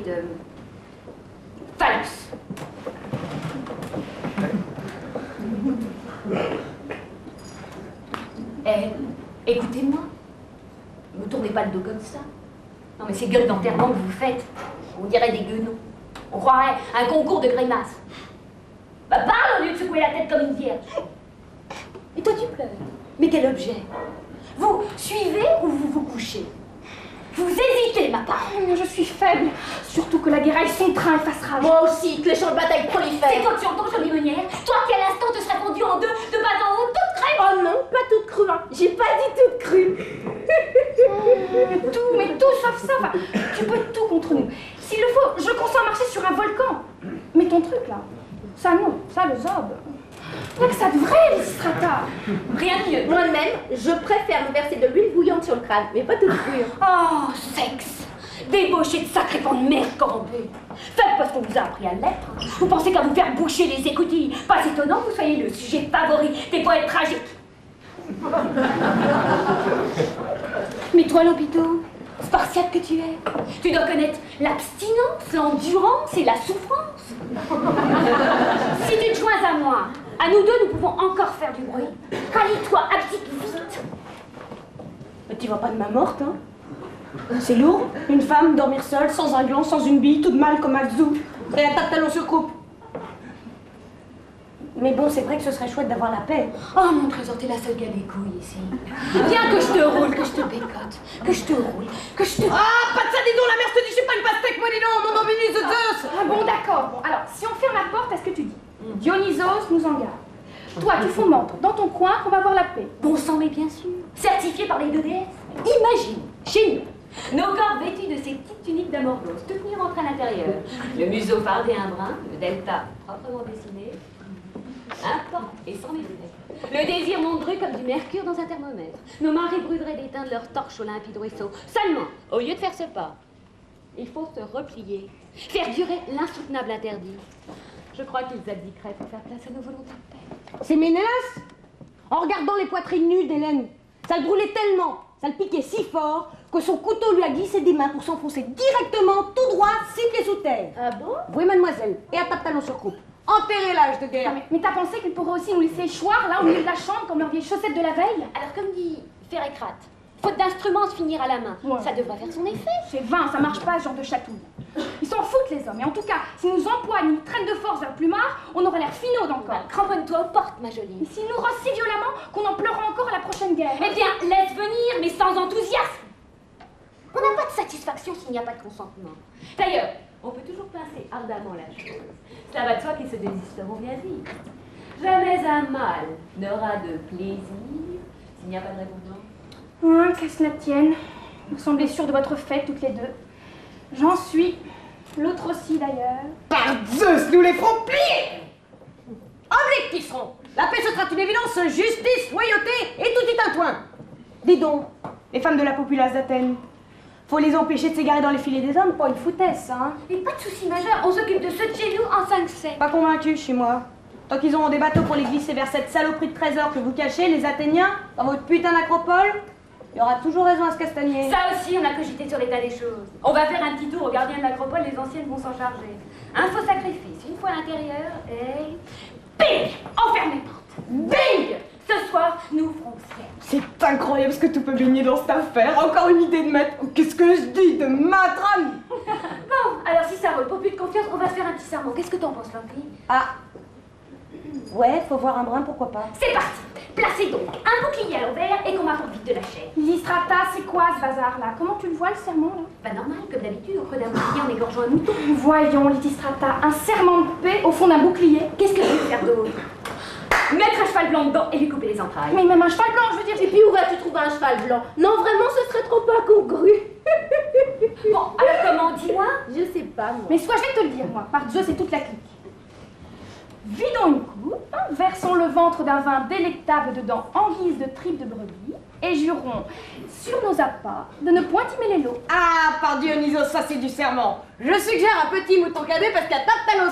de... phallus. Eh, écoutez-moi. Ne me tournez pas le dos comme ça. Non mais ces gueules d'enterrement que vous faites, on dirait des guenauds. On croirait un concours de grimaces. Bah parle au lieu de secouer la tête comme une vierge. Et toi tu pleures. Mais quel objet? Vous suivez ou vous vous couchez? Vous hésitez, ma part. Je suis faible. Surtout que la guerre aille son train et fasse rage. Moi aussi, que les champs de bataille prolifèrent. C'est toi qui entends, jolie meunière. Toi qui à l'instant te serais fondue en deux, de bas en haut, toute crème. Oh non, pas toute crue, hein. J'ai pas dit toute crue. Tout, mais tout sauf ça. Enfin, tu peux tout contre nous. S'il le faut, je consens à marcher sur un volcan. Mais ton truc là, ça non, ça le zob. Là que ça devrait, Lysistrata. Rien de mieux. Moi-même, je préfère me verser de l'huile bouillante sur le crâne, mais pas toute crue. Oh, sexe! Débauché de sacré pan de merde corrompu. Faites parce qu'on vous a appris à l'être. Vous pensez qu'à vous faire boucher les écoutilles. Pas étonnant que vous soyez le sujet favori des poètes tragiques. Mais toi, Lopito, spartiate que tu es, tu dois connaître l'abstinence, l'endurance et la souffrance. Si tu te joins à moi, à nous deux, nous pouvons encore faire du bruit. Rallie-toi, abdique vite. Mais tu vas pas de ma morte, hein? C'est lourd, une femme dormir seule, sans un gland, sans une bille, toute mal comme un zou, et un tas de talons sur coupe. Mais bon, c'est vrai que ce serait chouette d'avoir la paix. Oh mon trésor, t'es la seule qui a des couilles ici. Viens que je te roule, que je te bécote, que je te roule, que je te... Ah, pas de ça, dis donc, la mère, je te dis, je suis pas une pastèque, moi, dis donc, mon dominus de Zeus. Ah bon, d'accord. Bon, alors, si on ferme la porte, est-ce que tu dis Dionysos nous en garde. Toi, tu fomentes dans ton coin qu'on va avoir la paix. Bon sang, mais bien sûr. Certifié par les deux déesses. Imagine, chez nous, nos corps vêtus de ces petites tuniques d'amorgos, toutes nues rentrent à l'intérieur. Le museau fardé un brin, le delta proprement dessiné, un pan et sans méfait. Le désir monte dru comme du mercure dans un thermomètre. Nos maris brûleraient d'éteindre leurs torches au limpide ruisseau. Seulement, au lieu de faire ce pas, il faut se replier, faire durer l'insoutenable interdit. Je crois qu'ils abdiqueraient pour faire place à nos volontés de paix. C'est Ménélas. En regardant les poitrines nues d'Hélène, ça le brûlait tellement, ça le piquait si fort, que son couteau lui a glissé des mains pour s'enfoncer directement, tout droit, 6 pieds sous terre. Ah bon? Oui, mademoiselle, et à tape talon sur coupe. Enterrez l'âge de guerre. Mais t'as pensé qu'il pourrait aussi nous laisser échoir là au milieu de la chambre comme leurs vieilles chaussettes de la veille? Alors comme dit Ferrécrate, faute d'instruments se finir à la main, Ouais. ça devrait faire son effet. C'est vain, ça marche pas ce genre de chatouille. Ils s'en foutent les hommes, et en tout cas, s'ils nous empoignent, nous traînent de force vers le plumard, on aurait l'air finauds encore. Cramponne-toi aux portes, ma jolie. Et s'ils nous rossent si violemment qu'on en pleurera encore à la prochaine guerre. Eh bien, laisse venir, mais sans enthousiasme. On n'a pas de satisfaction s'il n'y a pas de consentement. D'ailleurs, on peut toujours pincer ardemment la chose. Cela va de soi qu'ils se désisteront bien vite. Jamais un mâle n'aura de plaisir s'il n'y a pas de réponse. Qu'à cela tienne. Vous semblez sûrs de votre fait, toutes les deux. J'en suis. L'autre aussi, d'ailleurs. Par Zeus, nous les ferons plier. Obliques qui seront. La paix, ce sera une évidence, justice, loyauté et tout y tintouin. Dis donc, les femmes de la populace d'Athènes, faut les empêcher de s'égarer dans les filets des hommes, pas une foutaise, hein. Mais pas de soucis majeurs, on s'occupe de ceux de chez nous en 5-7. Pas convaincu chez moi. Tant qu'ils auront des bateaux pour les glisser vers cette saloperie de trésor que vous cachez, les Athéniens, dans votre putain d'acropole, il y aura toujours raison à se castagner. Ça aussi, on a cogité sur l'état des choses. On va faire un petit tour au gardien de l'acropole, les anciennes vont s'en charger. Un faux sacrifice, une fois à l'intérieur, et... Bing! On ferme les portes. Bing! Ce soir, nous ferons ciel. C'est incroyable ce que tout peut baigner dans cette affaire. Encore une idée de maître. Qu'est-ce que je dis de matrone? Bon, alors si ça roule, pour plus de confiance, on va se faire un petit serment. Qu'est-ce que t'en penses, Lampi? Ah. Ouais, faut voir un brin, pourquoi pas. C'est parti. Placez donc un bouclier à l'envers et qu'on m'apporte vite de la chair. Lysistrata, c'est quoi ce bazar-là? Comment tu le vois, le serment, là? Pas normal, comme d'habitude, au creux d'un bouclier en égorgeant un mouton. Voyons, Lysistrata, un serment de paix au fond d'un bouclier. Qu'est-ce que je vais faire d'autre? Mettre un cheval blanc dedans et lui couper les entrailles. Mais même un cheval blanc, je veux dire. Et puis où vas-tu trouver un cheval blanc? Non, vraiment, ce serait trop incongru. Bon, alors comment, dis-moi? Je sais pas, moi. Mais soit je vais te le dire, moi, par Zeus et toute la clique. Vidons une coupe, versons le ventre d'un vin délectable dedans en guise de tripes de brebis, et jurons sur nos appâts de ne point y mêler l'eau. Ah, par Dionysos, ça c'est du serment. Je suggère un petit mouton cadet parce qu'à tape talon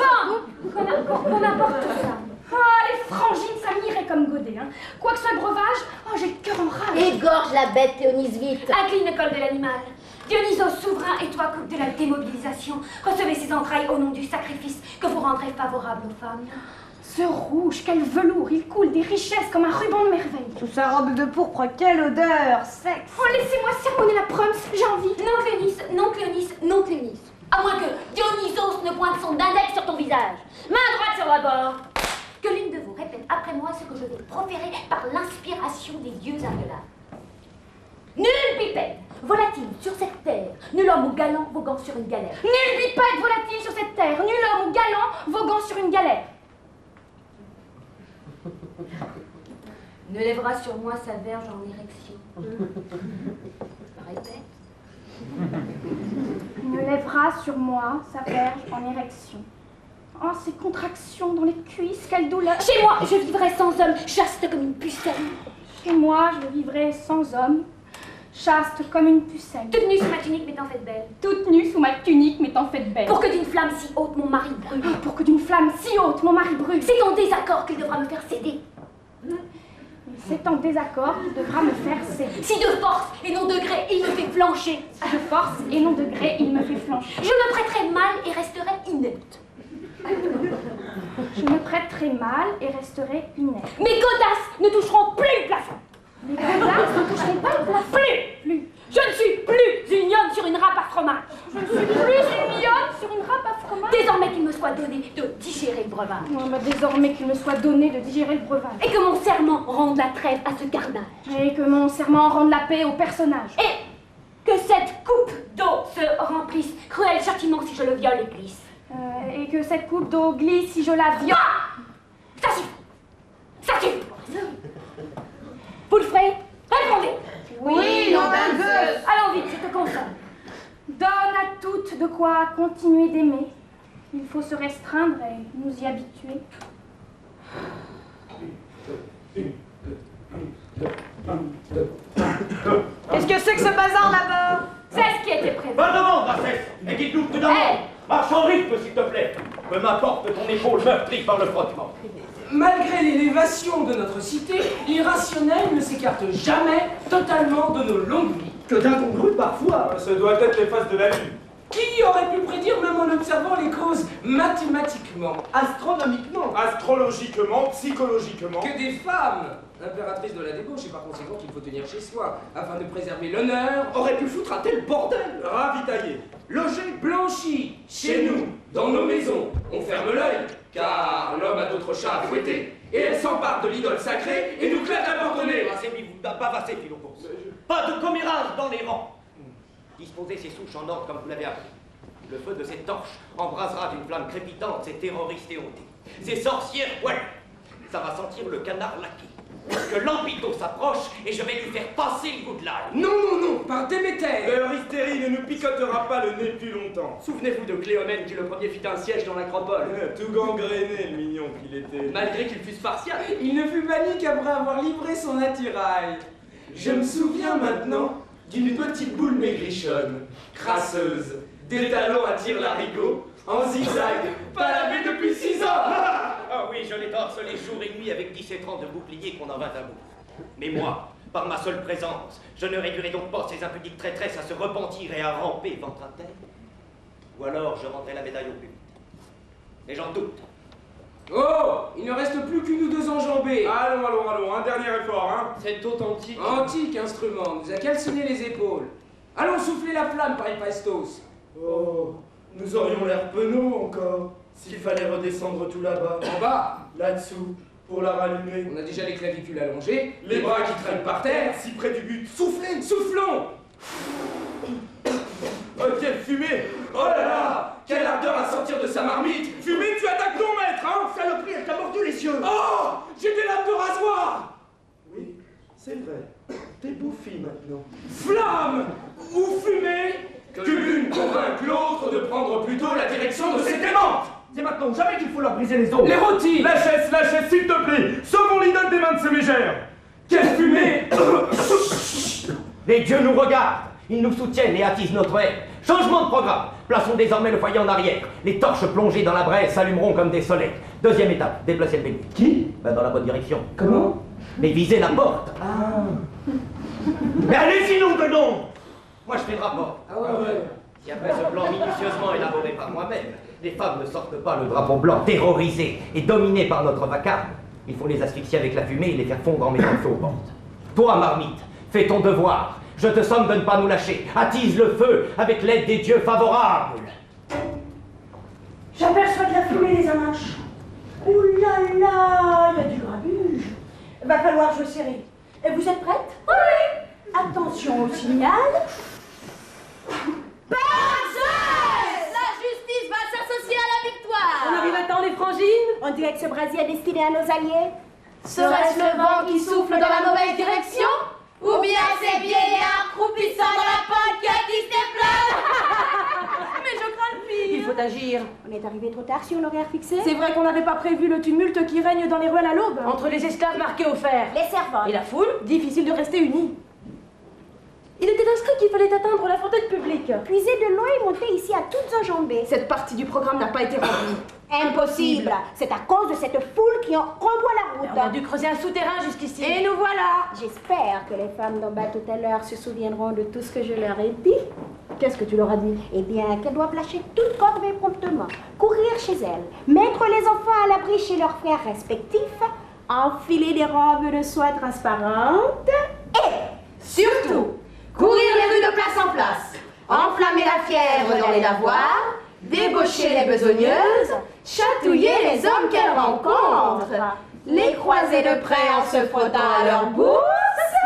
Qu'on apporte tout ça. Ah, les frangines, ça m'irait comme godet, hein. Quoi que soit le breuvage, oh, j'ai le cœur en rage. Égorge la bête, Théonise, vite. Incline le col de l'animal. Dionysos souverain et toi, coupe de la démobilisation, recevez ces entrailles au nom du sacrifice que vous rendrez favorable aux femmes. Ce rouge, quel velours, il coule des richesses comme un ruban de merveille. Sous sa robe de pourpre, quelle odeur, sexe. Oh, laissez-moi sermonner la Prums, j'ai envie. Non, Cléonice, non, Cléonice, non, Cléonice. À moins que Dionysos ne pointe son index sur ton visage. Main droite sur la bord. Que l'une de vous répète après moi ce que je vais proférer par l'inspiration des dieux indelables. Nul bipède volatile sur cette terre, nul homme ou galant voguant sur une galère. Nul bipède volatile sur cette terre, nul homme ou galant voguant sur une galère. Ne lèvera sur moi sa verge en érection. Répète. Ne lèvera sur moi sa verge en érection. Oh, ces contractions dans les cuisses, quelle douleur. Chez moi, je vivrai sans homme, chaste comme une pucelle. Chez moi, je vivrai sans homme, chaste comme une pucelle. Toute nue sous ma tunique m'étant faite belle. Toute nue sous ma tunique m'étant faite belle. Pour que d'une flamme si haute mon mari brûle. Pour que d'une flamme si haute mon mari brûle. C'est en désaccord qu'il devra me faire céder. C'est en désaccord qu'il devra me faire céder. Si de force et non de gré, il me fait flancher. Si de force et non de gré, il me fait flancher. Je me prêterai mal et resterai inepte. Je me prêterai mal et resterai inepte. Mes godasses ne toucheront plus le plafond. Les godasses ne toucheront pas le plafond. Plus. Je ne suis plus une lionne sur une râpe à fromage. Je ne suis plus une lionne sur une râpe à fromage. Désormais qu'il me soit donné de digérer le breuvage. Oh, bah, désormais qu'il me soit donné de digérer le breuvage. Et que mon serment rende la trêve à ce carnage. Et que mon serment rende la paix au personnage. Et que cette coupe d'eau se remplisse. Cruel châtiment si je le viole et glisse. Et que cette coupe d'eau glisse si je la viole. Ça suffit. Ça suffit. Vous le ferez? Répondez. Oui, nom d'un Zeus. Allons vite, je te console. Donne à toutes de quoi continuer d'aimer. Il faut se restreindre et nous y habituer. Qu'est-ce que c'est que ce bazar là-bas? C'est ce qui était prévu. Va devant, Gracès, et dites-nous prudemment. Hey. Marche en rythme, s'il te plaît. Que m'apporte ton épaule meurtrie par le frottement. Malgré l'élévation de notre cité, l'irrationnel ne s'écarte jamais totalement de nos longues vies. Que d'incongru parfois. Ce doit être les phases de la lune. Qui aurait pu prédire, même en observant les causes mathématiquement, Astronomiquement. Astrologiquement, psychologiquement. que des femmes, impératrices de la débauche et par conséquent qu'il faut tenir chez soi, afin de préserver l'honneur, Aurait pu foutre un tel bordel. Ravitailler. Loger. blanchis chez nous, dans nos maisons, on ferme l'œil, car l'homme a d'autres chats à fouetter, et elle s'empare de l'idole sacrée et nous claque abandonnés. Bavassez, Philopos. Pas de commérage dans les rangs. Disposez ces souches en ordre comme vous l'avez appris. Le feu de ces torches embrasera d'une flamme crépitante ces terroristes éhontés, ces sorcières poilues. Ça va sentir le canard laqué. Que l'Amphito s'approche et je vais lui faire passer le goût de l'ail. Non, non, non, par Déméter. Leur hystérie ne nous picotera pas le nez plus longtemps. Souvenez-vous de Cléomène qui le premier fit un siège dans l'acropole. Tout gangréné, le mignon qu'il était. Malgré qu'il fût spartiate, il ne fut banni qu'après avoir livré son attirail. Je me souviens maintenant d'une petite boule maigrichonne, crasseuse, des talons à tire-larigot, en zigzag, pas lavée depuis 6 ans. Ah oui, je les torcelé jour et nuit avec 17 ans de bouclier qu'on en vint à bout. Mais moi, par ma seule présence, je ne réduirai donc pas ces impudiques traîtresses à se repentir et à ramper ventre à terre. Ou alors je rendrai la médaille au public. Mais j'en doute. Oh, il ne reste plus qu'une ou deux enjambées. Allons, un dernier effort, hein. C'est authentique. Antique instrument, nous a calciné les épaules. Allons souffler la flamme par Héphaïstos. Oh, nous aurions l'air penauds encore, s'il fallait redescendre tout là-bas, En bas, là-dessous, pour la rallumer. on a déjà les clavicules allongées, les bras qui traînent par terre. Si près du but. Soufflez! Soufflons. Oh, quelle fumée! Oh là là, quelle ardeur à sortir de sa marmite. Fumée, tu attaques ton maître, hein! Saloperie, elle t'a mordu les yeux! Oh, j'ai des lames de rasoir. Oui, c'est vrai. T'es bouffi maintenant. Flamme ou fumée, que l'une convainque l'autre de prendre plutôt la direction de ses démentes. C'est maintenant ou jamais qu'il faut leur briser les os! Les rôtis. Lâchesse, s'il te plaît! Sauvons l'idole des mains de ces mégères! Quelle fumée. Les dieux nous regardent, ils nous soutiennent et attisent notre haine. Changement de programme. Plaçons désormais le foyer en arrière. Les torches plongées dans la braise s'allumeront comme des soleils. Deuxième étape, déplacer le bélier. Qui? Dans la bonne direction. Comment? Mais visez la porte. Ah! Mais allez-y, nom de nom! Moi, je fais le rapport. Ah ouais. Si après ce plan minutieusement élaboré par moi-même, les femmes ne sortent pas le drapeau blanc terrorisées et dominées par notre vacarme, il faut les asphyxier avec la fumée et les faire fondre en mettant le feu aux portes. Toi, marmite, fais ton devoir. Je te somme de ne pas nous lâcher. Attise le feu avec l'aide des dieux favorables. J'aperçois de la fumée, les amanches. Ouh là là, il y a du grabuge. Va falloir jouer serré. Et vous êtes prête? Oui. Attention au signal. La justice va s'associer à la victoire. On arrive à temps, les frangines? On dirait que ce brasier est destiné à nos alliés. Serait-ce le vent qui souffle dans la mauvaise direction? Ou bien ces vieillards croupissant dans la pente qui attissent tes flammes? Mais je crains le pire. Il faut agir. On est arrivé trop tard sur l'horaire fixé. C'est vrai qu'on n'avait pas prévu le tumulte qui règne dans les ruelles à l'aube. Entre les esclaves marqués au fer Les servantes. et la foule, difficile de rester unis. Il était inscrit qu'il fallait atteindre la fontaine publique. Puiser de l'eau et monter ici à toutes enjambées. Cette partie du programme n'a pas été remplie. Impossible. C'est à cause de cette foule qui en renvoie la route. On a dû creuser un souterrain jusqu'ici. Et nous voilà. J'espère que les femmes d'en bas tout à l'heure se souviendront de tout ce que je leur ai dit. Qu'est-ce que tu leur as dit? Eh bien, qu'elles doivent lâcher toute corvée promptement, courir chez elles, mettre les enfants à l'abri chez leurs frères respectifs, enfiler des robes de soie transparentes et, Surtout, courir les rues de place en place, enflammer la fièvre dans les lavoirs, débaucher les besogneuses, chatouiller les hommes qu'elles rencontrent, les croiser de près en se frottant à leur bourse,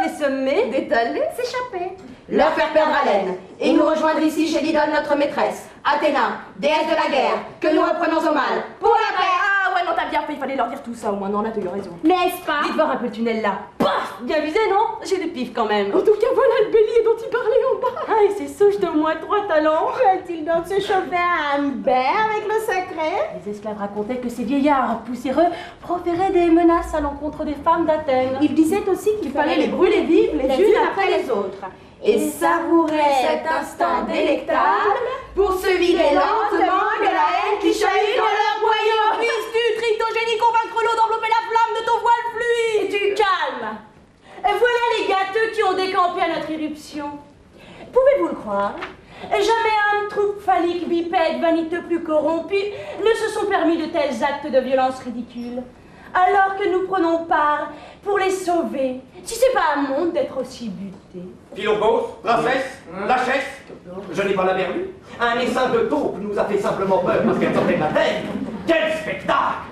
Les semer, d'étaler, s'échapper. leur faire perdre haleine, et nous rejoindre ici chez l'idole notre maîtresse, Athéna, déesse de la guerre, que nous reprenons au mal, pour la paix. Ah ouais, non, t'as bien fait, il fallait leur dire tout ça au moins. Non, là, t'as eu raison. N'est-ce pas? Dites voir un peu le tunnel là. Paf! Bien visé, non? J'ai des pifs quand même. En tout cas, voilà le bélier dont il parlait en bas. Ah, et c'est souche de moins 3 talents. Va-t-il donc se chauffer à un bain avec le sacré? Les esclaves racontaient que ces vieillards poussiéreux proféraient des menaces à l'encontre des femmes d'Athènes. Il disait aussi qu'il fallait les brûler vives les unes après les autres. Et savourer cet instant délectable pour se vider lentement de la haine qui chahute dans leur boyau. Puisses-tu, tritogénie, convaincre l'eau d'envelopper la flamme de ton voile fluide? Et tu calmes. Et voilà les gâteux qui ont décampé à notre irruption. Pouvez-vous le croire? Jamais un troupe phallique, bipède, vaniteux plus corrompu ne se sont permis de tels actes de violence ridicules. Alors que nous prenons part pour les sauver, si c'est pas un monde d'être aussi buté. Philopos, princesse, lâchesse, je n'ai pas la berlue. Un essaim de taupe nous a fait simplement peur parce qu'elle sortait de la terre. Quel spectacle!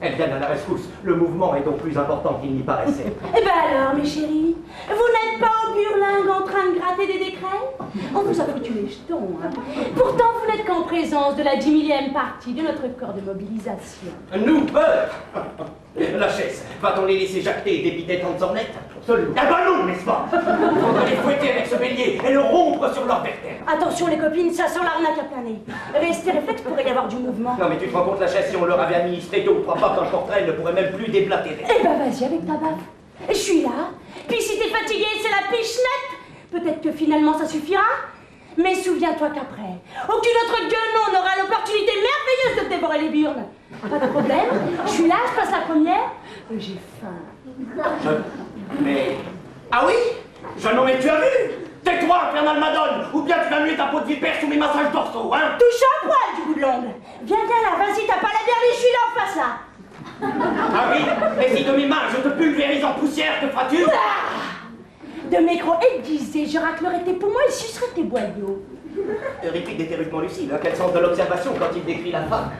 Elles viennent à la rescousse. Le mouvement est donc plus important qu'il n'y paraissait. Eh ben alors, mes chéris, vous n'êtes pas au burlingue en train de gratter des décrets? On vous a foutu les jetons, hein. Pourtant, vous n'êtes qu'en présence de la 10 millième partie de notre corps de mobilisation. Nous, peur! Lâchesse, va-t-on les laisser jacter et dépiter tant de sornettes? Absolument. Un ballon, n'est-ce pas? Il faudra les fouetter avec ce bélier et le rompre sur leur vertèbre. Attention les copines, ça sent l'arnaque à plein nez. Restez réflexe, pourrait y avoir du mouvement. Non mais tu te rends compte, Lâchesse, si on leur avait administré 2 ou 3 pas dans le portrait, elle ne pourrait même plus déblatérer. Eh ben vas-y avec ta baffe. Je suis là. Puis si t'es fatigué, c'est la pichenette. Peut-être que finalement ça suffira. Mais souviens-toi qu'après, aucune autre guenon n'aura l'opportunité merveilleuse de dévorer les burnes. Pas de problème, je suis là, je passe la première. J'ai faim. Mais... Ah oui? Non mais tu as vu? Tais-toi, infernal madone, ou bien tu vas muer ta peau de vipère sous mes massages dorsaux, hein? Touche à poil du bout de l'ongle. Viens là, vas-y, t'as pas la dernière, je suis là en face là. Ah oui? Et si de mes mains je te pulvérise en poussière, que feras-tu? De micro aiguisé, je raclerai tes poumons et sucerai tes boyaux. Euripide est terriblement lucide, hein? Quel sens de l'observation quand il décrit la femme?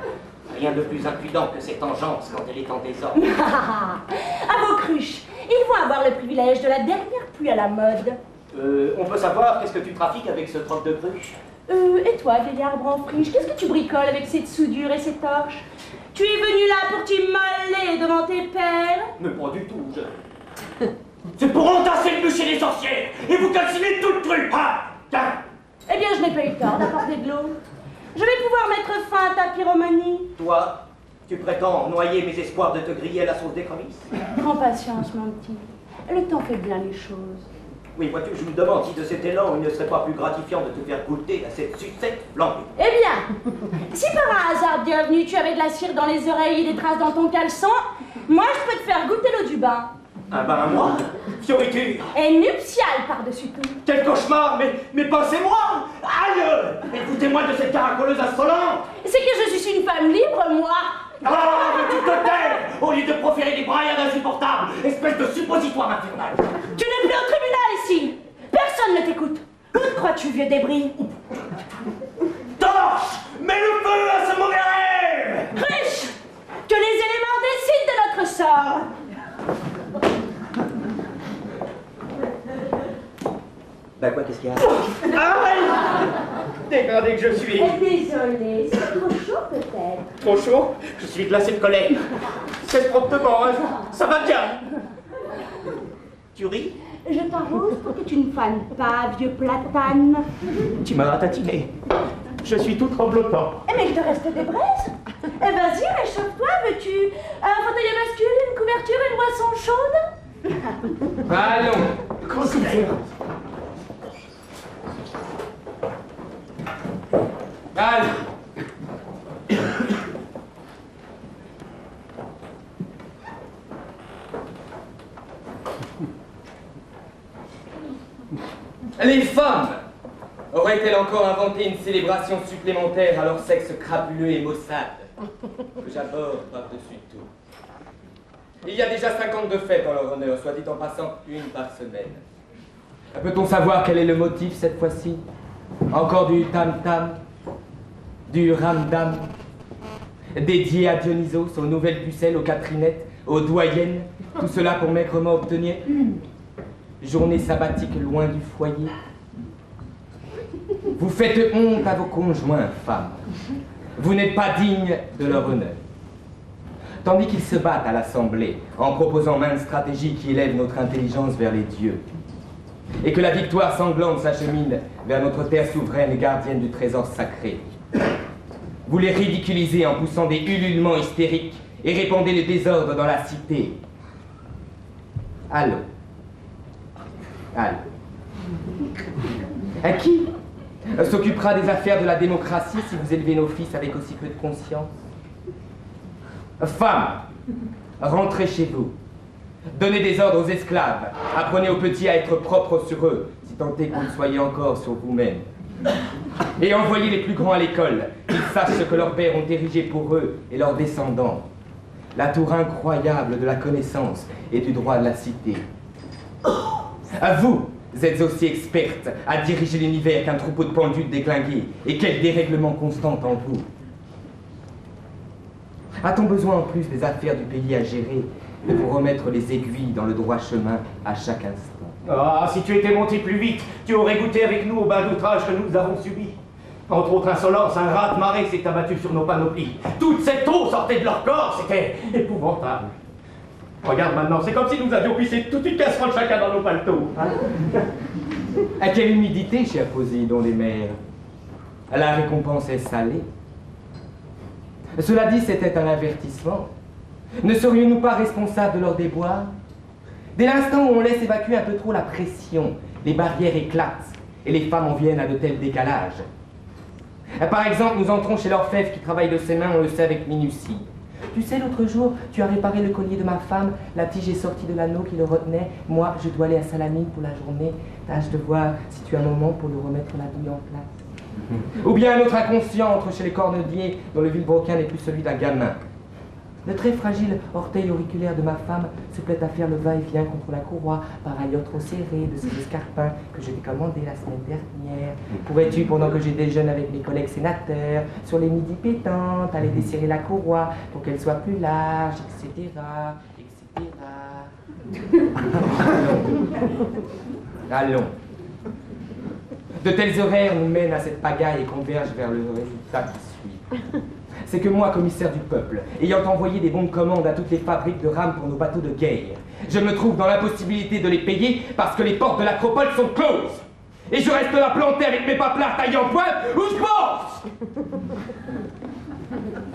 Rien de plus impudent que cette engeance quand elle est en désordre. À vos cruches, ils vont avoir le privilège de la dernière pluie à la mode. On peut savoir qu'est-ce que tu trafiques avec ce troc de cruche? Et toi, vieil arbre en friche, qu'est-ce que tu bricoles avec cette soudure et ces torches? Tu es venu là pour t'immoler devant tes pères? Mais pas du tout, je... C'est pour entasser le bûcher des sorcières et vous calciner tout le truc, hein? Tiens. Eh bien, je n'ai pas eu tort d'apporter de l'eau. Je vais pouvoir mettre fin à ta pyromanie. Toi, tu prétends noyer mes espoirs de te griller à la sauce d'écrevisse? Prends patience, mon petit. Le temps fait bien les choses. Oui, vois-tu, je me demande si de cet élan, il ne serait pas plus gratifiant de te faire goûter à cette sucette flambée. Eh bien, si par un hasard bienvenu, tu avais de la cire dans les oreilles et des traces dans ton caleçon, moi je peux te faire goûter l'eau du bain. Ah bah moi, fioriture. Et nuptial par-dessus tout. Quel cauchemar, mais pensez-moi. Aïe. Écoutez-moi de cette caracoleuse insolente. C'est que je suis une femme libre, moi. Ah, mais tu te tais au lieu de proférer des braillades insupportables, espèce de suppositoire infernal. Tu n'es plus au tribunal ici. Personne ne t'écoute. Où te crois-tu, vieux débris? Torche, mets le feu à ce mauvais rêve. Riche, que les éléments décident de notre sort. Bah quoi, qu'est-ce qu'il y a? Aïe! Dégradé que je suis. Désolée, c'est trop chaud peut-être. Trop chaud? Je suis glacé de colère. C'est promptement, hein. Ça va bien. Tu ris? Je t'arrose pour que tu ne fanes pas, vieux platane. Tu m'as ratatiné. Je suis tout tremblotant. Mais il te reste des braises. Eh vas-y, réchauffe-toi. Veux-tu un fauteuil masculin, une couverture, une boisson chaude? Allons. Considère. Allez. Les femmes auraient-elles encore inventé une célébration supplémentaire à leur sexe crapuleux et maussade, que j'aborde par-dessus tout? Il y a déjà 52 fêtes en leur honneur, soit dit en passant, une par semaine. Peut-on savoir quel est le motif cette fois-ci? Encore du tam-tam, du ramdam, dédié à Dionysos, aux nouvelles pucelles, aux Catherinettes, aux doyennes, tout cela pour maigrement obtenir une journée sabbatique loin du foyer. Vous faites honte à vos conjoints, femmes. Vous n'êtes pas dignes de leur honneur. Tandis qu'ils se battent à l'Assemblée en proposant maintes stratégies qui élèvent notre intelligence vers les dieux, et que la victoire sanglante s'achemine vers notre terre souveraine et gardienne du trésor sacré. Vous les ridiculisez en poussant des ululements hystériques et répandez le désordre dans la cité. Allô? Allô? À qui s'occupera des affaires de la démocratie si vous élevez nos fils avec aussi peu de conscience? Femmes, rentrez chez vous. Donnez des ordres aux esclaves. Apprenez aux petits à être propres sur eux, si tant est que vous le soyez encore sur vous-même. Et envoyez les plus grands à l'école, qu'ils sachent ce que leurs pères ont érigé pour eux et leurs descendants. La tour incroyable de la connaissance et du droit de la cité. Vous êtes aussi experte à diriger l'univers qu'un troupeau de pendules déglingués. Et quel dérèglement constant en vous. A-t-on besoin en plus des affaires du pays à gérer, de vous remettre les aiguilles dans le droit chemin à chaque instant? Ah, si tu étais monté plus vite, tu aurais goûté avec nous au bain d'outrage que nous avons subi. Entre autres insolences, un rat de marée s'est abattu sur nos panoplies. Toute cette eau sortait de leur corps, c'était épouvantable. Regarde maintenant, c'est comme si nous avions pissé toute une casserole chacun dans nos paletos. Hein? À quelle humidité, cher Poséidon des mers? La récompense est salée. Cela dit, c'était un avertissement. Ne serions-nous pas responsables de leur déboire? Dès l'instant où on laisse évacuer un peu trop la pression, les barrières éclatent et les femmes en viennent à de tels décalages. Par exemple, nous entrons chez l'orfèvre qui travaille de ses mains, on le sait avec minutie. Tu sais, l'autre jour, tu as réparé le collier de ma femme, la tige est sortie de l'anneau qui le retenait. Moi, je dois aller à Salamine pour la journée. Tâche de voir si tu as un moment pour nous remettre la douille en place. Ou bien un autre inconscient entre chez les cornediers, dont le vilebrequin n'est plus celui d'un gamin. Le très fragile orteil auriculaire de ma femme se plaît à faire le va-et-vient contre la courroie par ailleurs trop serrée de ces escarpins que je t'ai commandés la semaine dernière. Pourrais-tu, pendant que j'ai déjeune avec mes collègues sénateurs, sur les midis pétantes, aller desserrer la courroie pour qu'elle soit plus large, etc., etc. Allons. De tels horaires nous mènent à cette pagaille et convergent vers le résultat qui suit. C'est que moi, commissaire du peuple, ayant envoyé des bons de commande à toutes les fabriques de rames pour nos bateaux de guerre, je me trouve dans l'impossibilité de les payer parce que les portes de l'acropole sont closes. Et je reste là planté avec mes paplards taillés en pointe où je pense.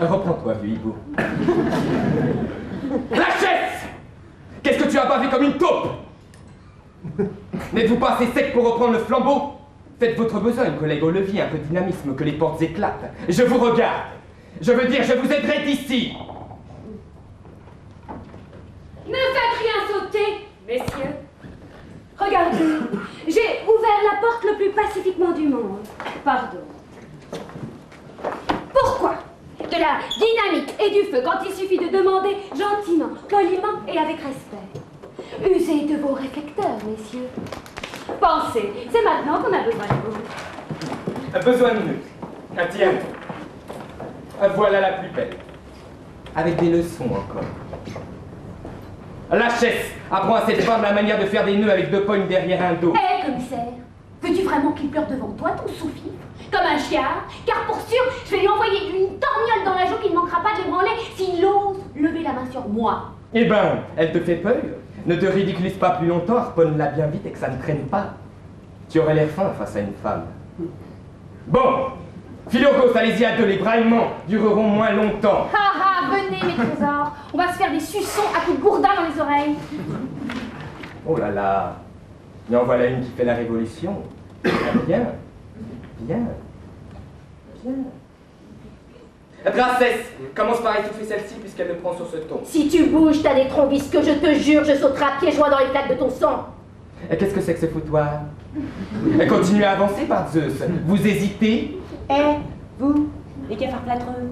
Reprends-toi, vieux hibou. La chaise! Qu'est-ce que tu as bavé comme une taupe? N'êtes-vous pas assez sec pour reprendre le flambeau? Faites votre besogne, collègue au levier, un peu de dynamisme, que les portes éclatent. Je vous regarde. Je veux dire, je vous aiderai d'ici. Ne faites rien sauter. Messieurs, regardez, j'ai ouvert la porte le plus pacifiquement du monde. Pardon. Pourquoi de la dynamite et du feu quand il suffit de demander gentiment, poliment et avec respect? Usez de vos réflecteurs, messieurs. Pensez, c'est maintenant qu'on a besoin de vous. Besoin de nous. Ah, tiens. Voilà la plus belle. Avec des leçons encore. Lâchesse, apprends à cette femme la manière de faire des nœuds avec 2 pognes derrière un dos. Hé, commissaire, veux-tu vraiment qu'il pleure devant toi, ton sous-fifre, comme un chiard? Car pour sûr, je vais lui envoyer une torgnole dans la joue qu'il ne manquera pas de l'ébranler s'il ose lever la main sur moi. Eh ben, elle te fait peur. Ne te ridiculise pas plus longtemps, harponne-la bien vite et que ça ne traîne pas. Tu aurais l'air fin face à une femme. Bon, Philocos, allez-y à 2, les braillements dureront moins longtemps. Ha ha, venez mes trésors, on va se faire des suçons à coups de gourdin dans les oreilles. Oh là là, mais en voilà une qui fait la révolution. Bien, bien, bien. Gracesse, commence par étouffer celle-ci puisqu'elle me prend sur ce ton. Si tu bouges, t'as des trombistes que je te jure, je sauterai à pieds joints dans les flaques de ton sang. Et qu'est-ce que c'est que ce foutoir? Continuez à avancer par Zeus. Vous hésitez? Vous, les cafards plâtreux,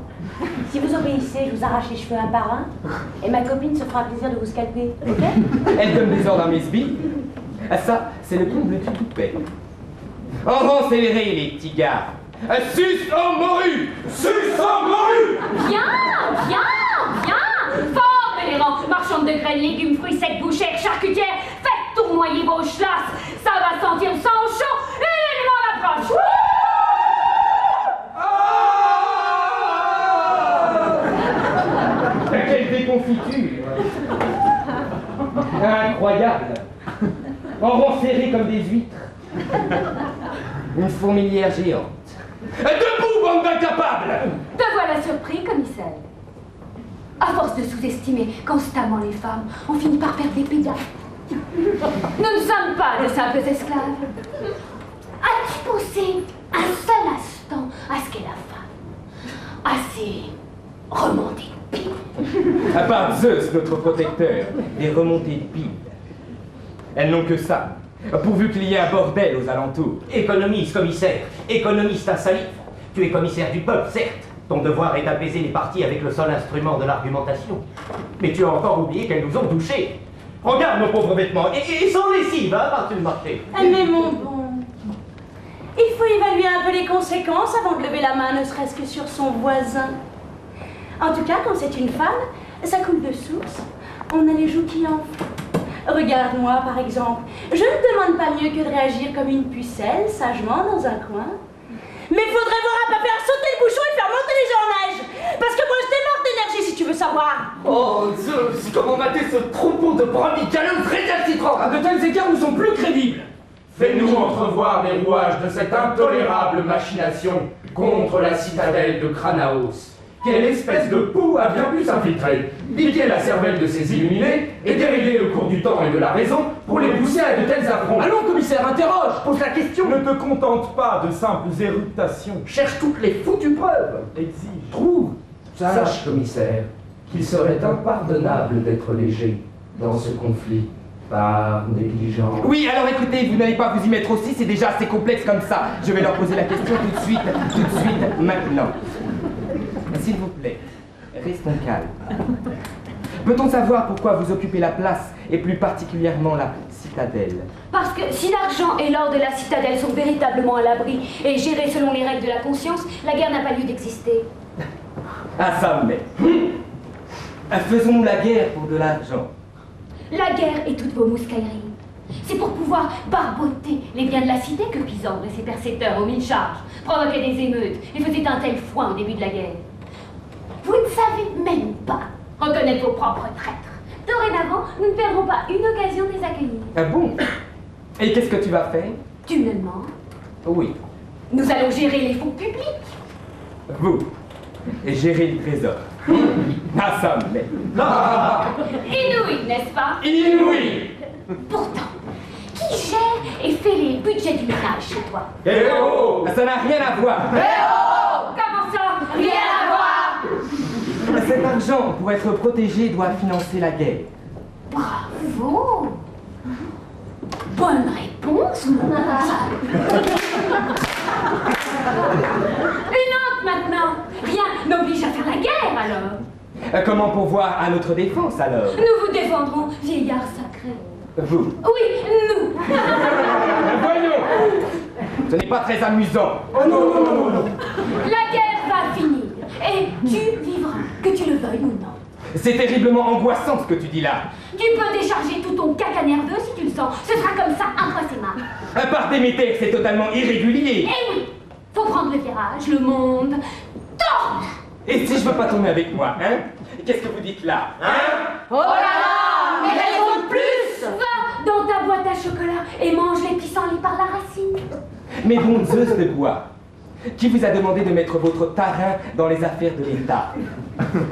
si vous obéissez, je vous arrache les cheveux un par un, et ma copine se fera un plaisir de vous scalper, ok? Elle donne des ordres à mes sbires. Ah ça, c'est le comble du toupet. En rang scéléré, les petits gars. Sus en morue! Sus en morue! Viens, viens, viens! Formez les rangs, marchandes de graines, légumes, fruits secs, bouchères, charcutières, faites tournoyer vos chlasses, ça va sentir sang chaud, et l'élément approche! Quelle déconfiture! Incroyable! En rang serré comme des huîtres. Une fourmilière géante. Debout, bande d'incapables! Te voilà surpris, commissaire. À force de sous-estimer constamment les femmes, on finit par perdre des pédales. Nous ne sommes pas de simples esclaves. As-tu pensé un seul instant à ce qu'est la femme? Assez remontée de pile. À part Zeus, notre protecteur, les remontées de pile. Elles n'ont que ça, pourvu qu'il y ait un bordel aux alentours. Économiste, commissaire, économiste insalite. Tu es commissaire du peuple, certes. Ton devoir est d'apaiser les partis avec le seul instrument de l'argumentation. Mais tu as encore oublié qu'elles nous ont touchés. Regarde nos pauvres vêtements, et sans lessive, hein, par-dessus le marché. Mais mon bon, il faut évaluer un peu les conséquences avant de lever la main, ne serait-ce que sur son voisin. En tout cas, quand c'est une femme, ça coule de source. On a les joues qui enflent. Regarde-moi, par exemple. Je ne demande pas mieux que de réagir comme une pucelle, sagement dans un coin. Mais faudrait voir à pas faire sauter le bouchon et faire monter les gens en neige. Parce que moi, je démarre d'énergie, si tu veux savoir. Oh, Zeus, comment mater ce troupeau de brebis galeuses récalcitrantes? De tels écarts nous sont plus crédibles. Fais-nous entrevoir les rouages de cette intolérable machination contre la citadelle de Cranaos. Quelle espèce de poux a bien pu s'infiltrer, piquer la cervelle de ces illuminés et dériver le cours du temps et de la raison pour les pousser à de tels affronts? Allons, commissaire, interroge, pose la question. Ne te contente pas de simples éruptations. Cherche toutes les foutues preuves. Exige. Trouve. Sache, commissaire, qu'il serait impardonnable d'être léger dans ce conflit par négligence. Oui, alors écoutez, vous n'allez pas vous y mettre aussi, c'est déjà assez complexe comme ça. Je vais leur poser la question tout de suite, maintenant. S'il vous plaît, restons calmes. Peut-on savoir pourquoi vous occupez la place, et plus particulièrement la citadelle? Parce que si l'argent et l'or de la citadelle sont véritablement à l'abri et gérés selon les règles de la conscience, la guerre n'a pas lieu d'exister. Ah ça, mais... Faisons-nous la guerre pour de l'argent? La guerre et toutes vos mouscailleries. C'est pour pouvoir barboter les biens de la cité que Pisandre et ses percepteurs aux 1000 charges provoquaient des émeutes et faisaient un tel foin au début de la guerre. Vous ne savez même pas reconnaître vos propres traîtres. Dorénavant, nous ne perdrons pas une occasion de les accueillir. Ah bon? Et qu'est-ce que tu vas faire? Tu me le demandes? Oui. Nous allons gérer les fonds publics. Vous. Et gérer le trésor. Ah ça, mais... Inouï, n'est-ce pas? Inouï! Pourtant, qui gère et fait les budgets du ménage chez toi? Eh oh! Ça n'a rien à voir. Eh oh! Comment ça? Rien à voir! Cet argent, pour être protégé, doit financer la guerre. Bravo! Bonne réponse, mademoiselle. Une autre maintenant. Rien n'oblige à faire la guerre alors. Comment pourvoir à notre défense alors? Nous vous défendrons, vieillard sacré. Vous? Oui, nous. Voyons! Ce n'est pas très amusant. Oh non, non, non, non. La guerre va finir et tu vivras, que tu le veuilles ou non. C'est terriblement angoissant ce que tu dis là. Tu peux décharger tout ton caca nerveux si tu le sens. Ce sera comme ça impossible. Par Déméter, c'est totalement irrégulier. Eh oui, faut prendre le virage, le monde tourne. Et si je veux pas tourner avec moi, hein? Qu'est-ce que vous dites là, hein? Oh là là, mais raison de plus. Va dans ta boîte à chocolat et mange les pissenlits par la racine. Mais bon Zeus de bois, qui vous a demandé de mettre votre tarin dans les affaires de l'État?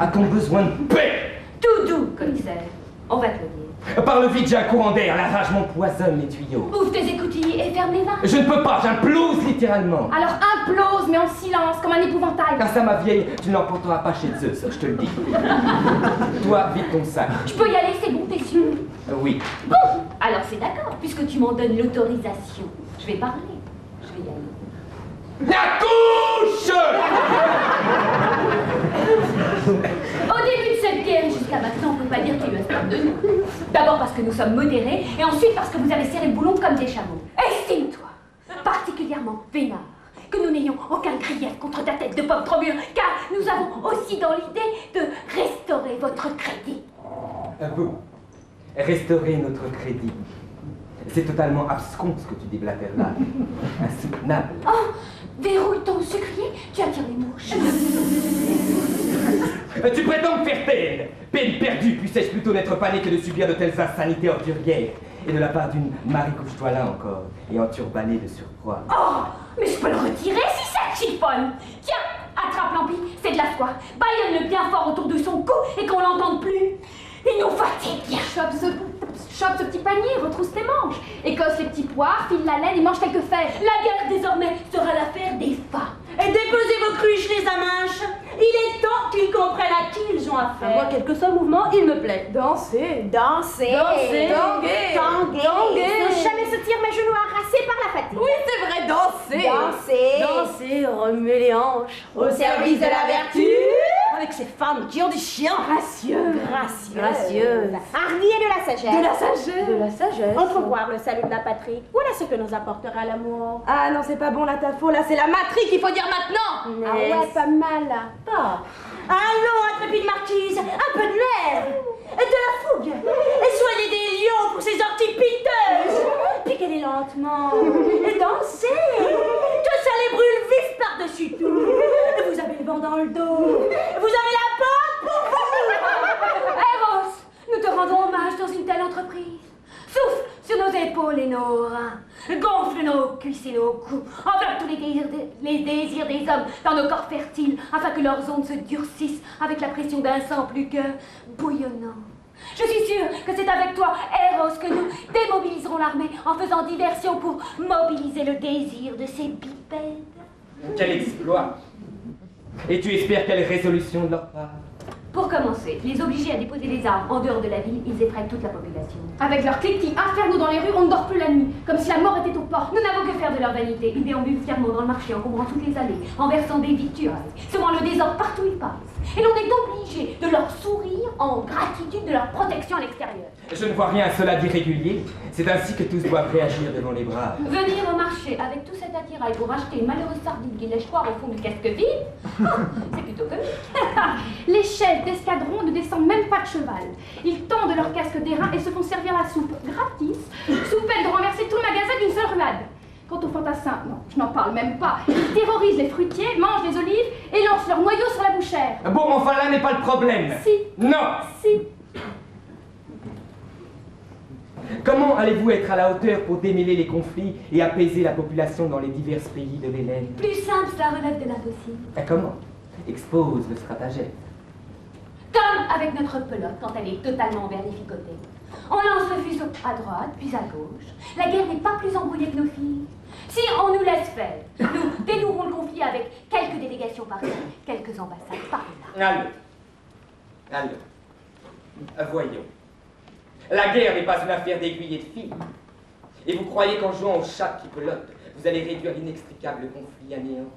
A-t-on besoin de paix? Tout doux, commissaire. On va te le dire. Par le vide, j'ai un courant d'air, la rage m'empoisonne les tuyaux. Ouvre tes écoutilles et ferme les vannes. Je ne peux pas, j'implose littéralement. Alors implose, mais en silence, comme un épouvantail. Car ça, ma vieille, tu ne l'emporteras pas chez Zeus, je te le dis. Toi, vide ton sac. Je peux y aller, c'est bon, t'es sûr? Oui. Bon, alors c'est d'accord, puisque tu m'en donnes l'autorisation. Je vais parler. Je vais y aller. La couche! Au début de cette guerre, jusqu'à maintenant, on ne peut pas dire qu'il y a eu un stop de nous. D'abord parce que nous sommes modérés, et ensuite parce que vous avez serré le boulon comme des chameaux. Estime-toi particulièrement vénard que nous n'ayons aucun grief contre ta tête de pomme trop mûre, car nous avons aussi dans l'idée de restaurer votre crédit. Vous, restaurer notre crédit. C'est totalement abscon ce que tu déblatères là. Insoutenable. Oh, verrouille ton sucrier, tu attires les mouches. Tu prétends me faire peine. Peine perdue, puissais-je plutôt n'être pas né que de subir de telles insanités ordurières. Et de la part d'une Marie couche-toi là encore, et enturbanée de surcroît. Oh, mais je peux le retirer si ça te chiffonne. Tiens, attrape l'ampi, c'est de la soie. Baillonne-le bien fort autour de son cou et qu'on l'entende plus. Il nous fatigue bien. Chope ce petit panier, retrousse tes manches. Écosse les petits poires, file la laine et mange quelques fèves. La guerre désormais sera l'affaire des femmes. Et déposez vos cruches, les amanches. Il est temps qu'ils comprennent à qui ils ont affaire. Moi, quel que soit le mouvement, il me plaît. Danser. Tanguer. Ne jamais se tire mes genoux harassés par la fatigue. Oui, c'est vrai, danser. Danser, remuer les hanches. Au service de la vertu. Avec ces femmes qui ont du chien. Gracieuses. Hardies et de la sagesse. De la sagesse. Entrevoir le salut de la patrie. Voilà ce que nous apportera l'amour. Ah non, c'est pas bon là, ta faute. Là, c'est la matrice qu'il faut dire maintenant. Ah ouais, pas mal. Allons, intrépide marquise, un peu de nerf et de la fougue. Et soyez des lions pour ces orties piteuses. Piquez-les lentement et dansez. Que ça les brûle vif par-dessus tout. Et vous avez le vent dans le dos. Vous avez la pente pour vous. Eros, nous te rendons hommage dans une telle entreprise. Souffle sur nos épaules et nos reins. Gonfle nos cuisses et nos coups. Enveloppe tous les désirs des hommes dans nos corps fertiles, afin que leurs ondes se durcissent avec la pression d'un sang plus que bouillonnant. Je suis sûre que c'est avec toi, Eros, que nous démobiliserons l'armée en faisant diversion pour mobiliser le désir de ces bipèdes. Quel exploit! Et tu espères quelle résolution de leur part? Pour commencer, les obliger à déposer les armes en dehors de la ville, ils effraient toute la population. Avec leurs cliquetis infernaux dans les rues, on ne dort plus la nuit, comme si la mort était aux portes. Nous n'avons que faire de leur vanité. Ils déambulent fièrement dans le marché, encombrant toutes les allées, en versant des victuailles, semant le désordre partout où ils passent. Et l'on est obligé de leur sourire en gratitude de leur protection à l'extérieur. Je ne vois rien à cela d'irrégulier. C'est ainsi que tous doivent réagir devant les braves. Venir au marché avec tout cet attirail pour acheter une malheureuse sardine qui lèche croire au fond du casque vide, c'est plutôt comique. Les chefs d'escadron ne descendent même pas de cheval. Ils tendent leur casque d'airain et se font servir la soupe gratis, sous peine de renverser tout le magasin d'une seule ruade. Quant aux fantassins, non, je n'en parle même pas. Ils terrorisent les fruitiers, mangent les olives et lancent leurs noyaux sur la bouchère. Bon, enfin là n'est pas le problème. Si. Non. Si. Comment allez-vous être à la hauteur pour démêler les conflits et apaiser la population dans les divers pays de l'Hélène? Plus simple, cela relève de l'impossible. Et comment? Expose le stratagème. Comme avec notre pelote quand elle est totalement vernificotée. On lance le fuseau à droite, puis à gauche. La guerre n'est pas plus embrouillée que nos filles. Si on nous laisse faire, nous dénouerons le conflit avec quelques délégations par-là, quelques ambassades par-là. Allons. Voyons. La guerre n'est pas une affaire d'aiguille et de fil. Et vous croyez qu'en jouant au chat qui pelote, vous allez réduire l'inextricable conflit à néant?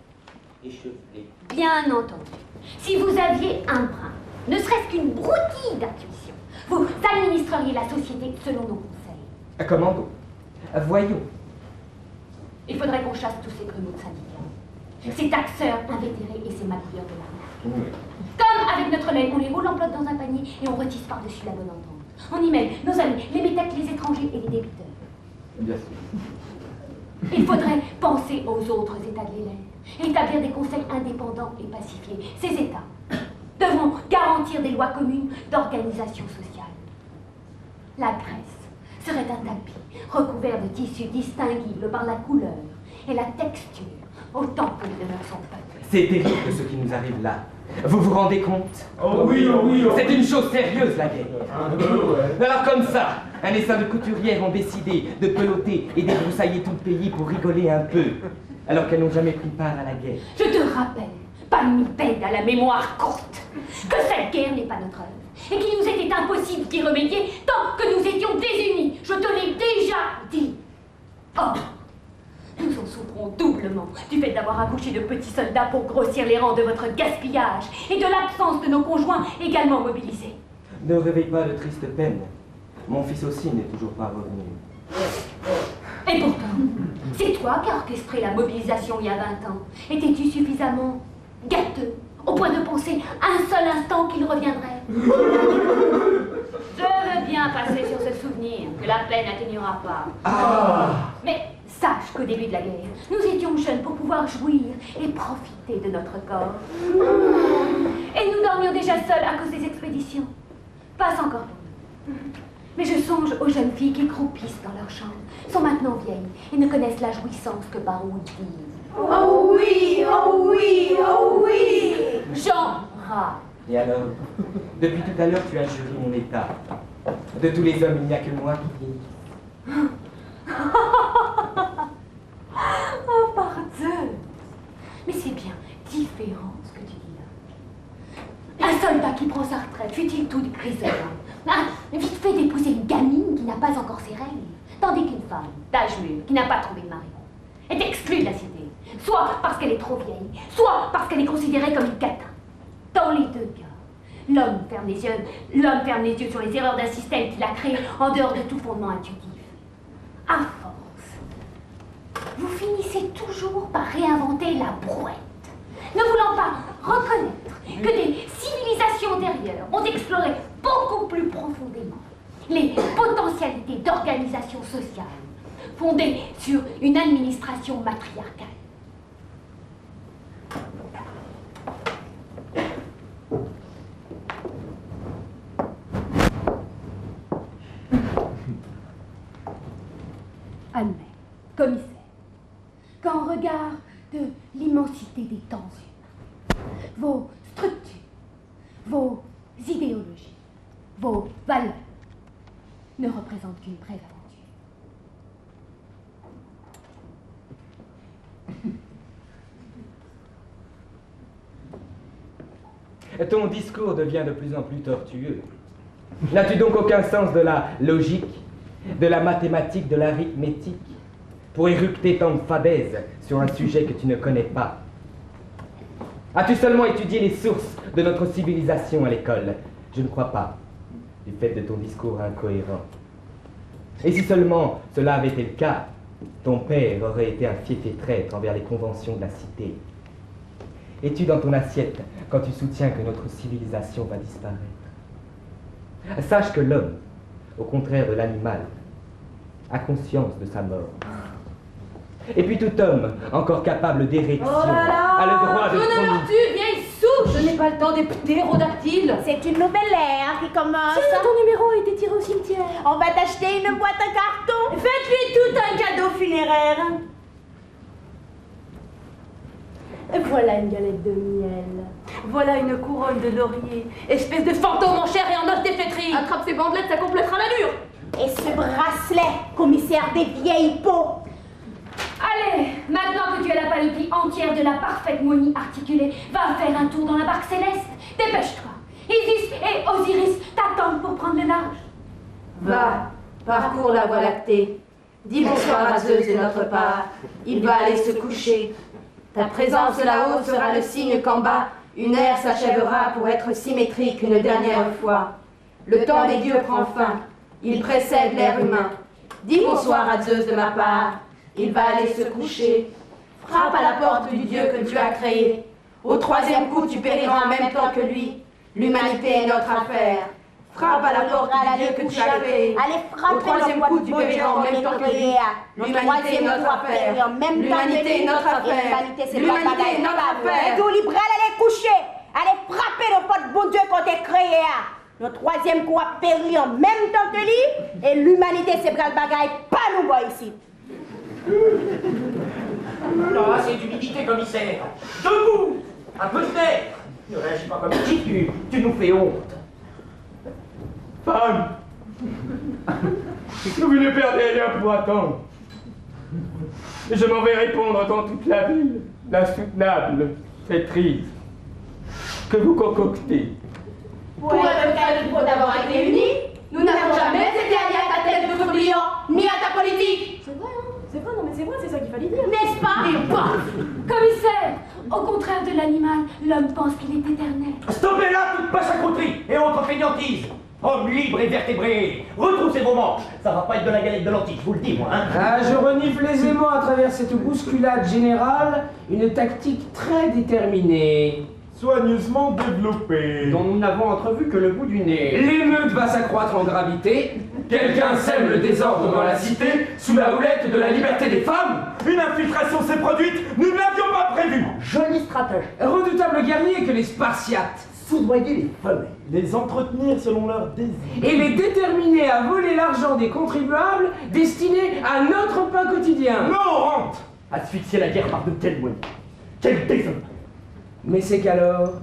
Échevelé. Bien entendu. Si vous aviez un brin, ne serait-ce qu'une broutille d'intuition, vous administreriez la société selon nos conseils. Comment donc? Voyons. Il faudrait qu'on chasse tous ces grumeaux de syndicats, ces taxeurs invétérés et ces magouilleurs de l'arnaque. Comme avec notre lait, on les roule en bloc dans un panier et on retisse par-dessus la bonne entente. On y mêle nos amis, les métèques, les étrangers et les débiteurs. Bien sûr. Il faudrait penser aux autres États de l'élève et établir des conseils indépendants et pacifiés. Ces États devront garantir des lois communes d'organisation sociale. La Grèce serait un tapis recouvert de tissus distinguibles par la couleur et la texture, autant que les demeures sont peuplées. C'est terrible ce qui nous arrive là. Vous vous rendez compte? Oh oui, oh oui, oh. C'est une chose sérieuse, la guerre. Ouais. Alors comme ça, un essaim de couturières ont décidé de peloter et débroussailler tout le pays pour rigoler un peu, alors qu'elles n'ont jamais pris part à la guerre. Je te rappelle, palmipède à la mémoire courte, que cette guerre n'est pas notre œuvre, et qu'il nous était impossible d'y remédier tant que nous étions désunis. Je te l'ai déjà dit. Or, nous en souffrons doublement du fait d'avoir accouché de petits soldats pour grossir les rangs de votre gaspillage et de l'absence de nos conjoints également mobilisés. Ne réveille pas de triste peine. Mon fils aussi n'est toujours pas revenu. Et pourtant, c'est toi qui as orchestré la mobilisation il y a 20 ans. Étais-tu suffisamment gâteux au point de penser un seul instant qu'il reviendrait? Je veux bien passer sur ce souvenir que la peine n'atténuera pas. Mais sache qu'au début de la guerre, nous étions jeunes pour pouvoir jouir et profiter de notre corps. Et nous dormions déjà seuls à cause des expéditions. Passe encore pour nous. Mais je songe aux jeunes filles qui croupissent dans leur chambre, sont maintenant vieilles et ne connaissent la jouissance que par ouï-dire. Oh oui, oh oui, oh oui. Jean Rat. Et alors, depuis tout à l'heure, tu as juré mon état. De tous les hommes, il n'y a que moi qui dis. Oh, pardon. Mais c'est bien différent ce que tu dis là. Un soldat qui prend sa retraite, fut-il tout grisonnant, vite fait d'épouser une gamine qui n'a pas encore ses règles, tandis qu'une femme d'âge mûr, qui n'a pas trouvé de mari, est exclue de la cité, soit parce qu'elle est trop vieille, soit parce qu'elle est considérée comme une catin. Dans les deux cas, l'homme ferme les yeux sur les erreurs d'un système qu'il a créé en dehors de tout fondement intuitif. À force, vous finissez toujours par réinventer la brouette, ne voulant pas reconnaître que des civilisations antérieures ont exploré beaucoup plus profondément les potentialités d'organisation sociale fondées sur une administration matriarcale. Admet, commissaire, qu'en regard de l'immensité des temps humains, vos structures, vos idéologies, vos valeurs ne représentent qu'une brève aventure. Ton discours devient de plus en plus tortueux. N'as-tu donc aucun sens de la logique, de la mathématique, de l'arithmétique, pour éructer tant de fadaises sur un sujet que tu ne connais pas? As-tu seulement étudié les sources de notre civilisation à l'école? Je ne crois pas, du fait de ton discours incohérent. Et si seulement cela avait été le cas, ton père aurait été un fief et traître envers les conventions de la cité. Es-tu dans ton assiette quand tu soutiens que notre civilisation va disparaître? Sache que l'homme, au contraire de l'animal, a conscience de sa mort. Et puis tout homme, encore capable d'érection, a le droit de prendre... vieille souche! Je n'ai pas le temps des ptérodactyles. C'est une nouvelle ère qui commence. Ton numéro a été tiré au cimetière. On va t'acheter une boîte à carton. Faites-lui tout un cadeau funéraire. Voilà une galette de miel. Voilà une couronne de laurier. Espèce de fantôme en chair et en os déflétri. Attrape ces bandelettes, ça complétera l'allure. Et ce bracelet, commissaire des vieilles peaux. Allez, maintenant que tu as la panoplie entière de la parfaite monie articulée, va faire un tour dans la barque céleste. Dépêche-toi. Isis et Osiris t'attendent pour prendre le large. Va, parcours la voie lactée. Dis bonsoir à Zeus de notre part. Il va aller se coucher. Ta présence là-haut sera le signe qu'en bas, une ère s'achèvera pour être symétrique une dernière fois. Le temps des dieux prend fin. Il précède l'ère humain. Dis bonsoir à Zeus de ma part. Il va aller se coucher. Frappe à la porte du Dieu que tu as créé. Au troisième coup, tu périras en même temps que lui. L'humanité est notre affaire. Frappe à la porte du Dieu que tu as créé. Au troisième coup, tu périras en même temps que lui. L'humanité est notre affaire. L'humanité est notre affaire. L'humanité est notre affaire. Tout libre, allez coucher. Allez frapper le pote bon Dieu qu'on t'a créé. Le troisième coup a péri en même temps que lui. Et l'humanité, c'est bras le bagaille. Pas nous, bois ici. Non, assez d'humilité, commissaire. Debout. Un peu de nerf. Ne réagis pas comme si tu nous fais honte. Femme, vous ne perdez rien pour attendre. Et je m'en vais répondre dans toute la ville, l'insoutenable traîtrise que vous concoctez. Pour être qualifié d'avoir été unis, nous n'avons jamais été alliés à ta tête de faublion, ni à ta politique. C'est vrai, hein? C'est vrai, non mais c'est vrai, c'est ça qu'il fallait dire. N'est-ce pas? Et paf! Commissaire! Au contraire de l'animal, l'homme pense qu'il est éternel. Stoppez là toute pachacrouterie et autres fainéantises. Homme libre et vertébré, retroussez vos manches. Ça va pas être de la galette de lentilles, je vous le dis, moi, hein. Ah, je renifle aisément à travers cette bousculade générale une tactique très déterminée. Soigneusement développée. Dont nous n'avons entrevu que le bout du nez. L'émeute va s'accroître en gravité. Quelqu'un sème le désordre dans la cité sous la houlette de la liberté des femmes. Une infiltration s'est produite, nous ne l'avions pas prévu. Joli stratège. Redoutable guerrier que les Spartiates. Soudoyer les femmes. Les entretenir selon leurs désirs. Et les déterminer à voler l'argent des contribuables destiné à notre pain quotidien. Non, rente. Asphyxier la guerre par de tels moyens. Quel désordre. Mais c'est qu'alors,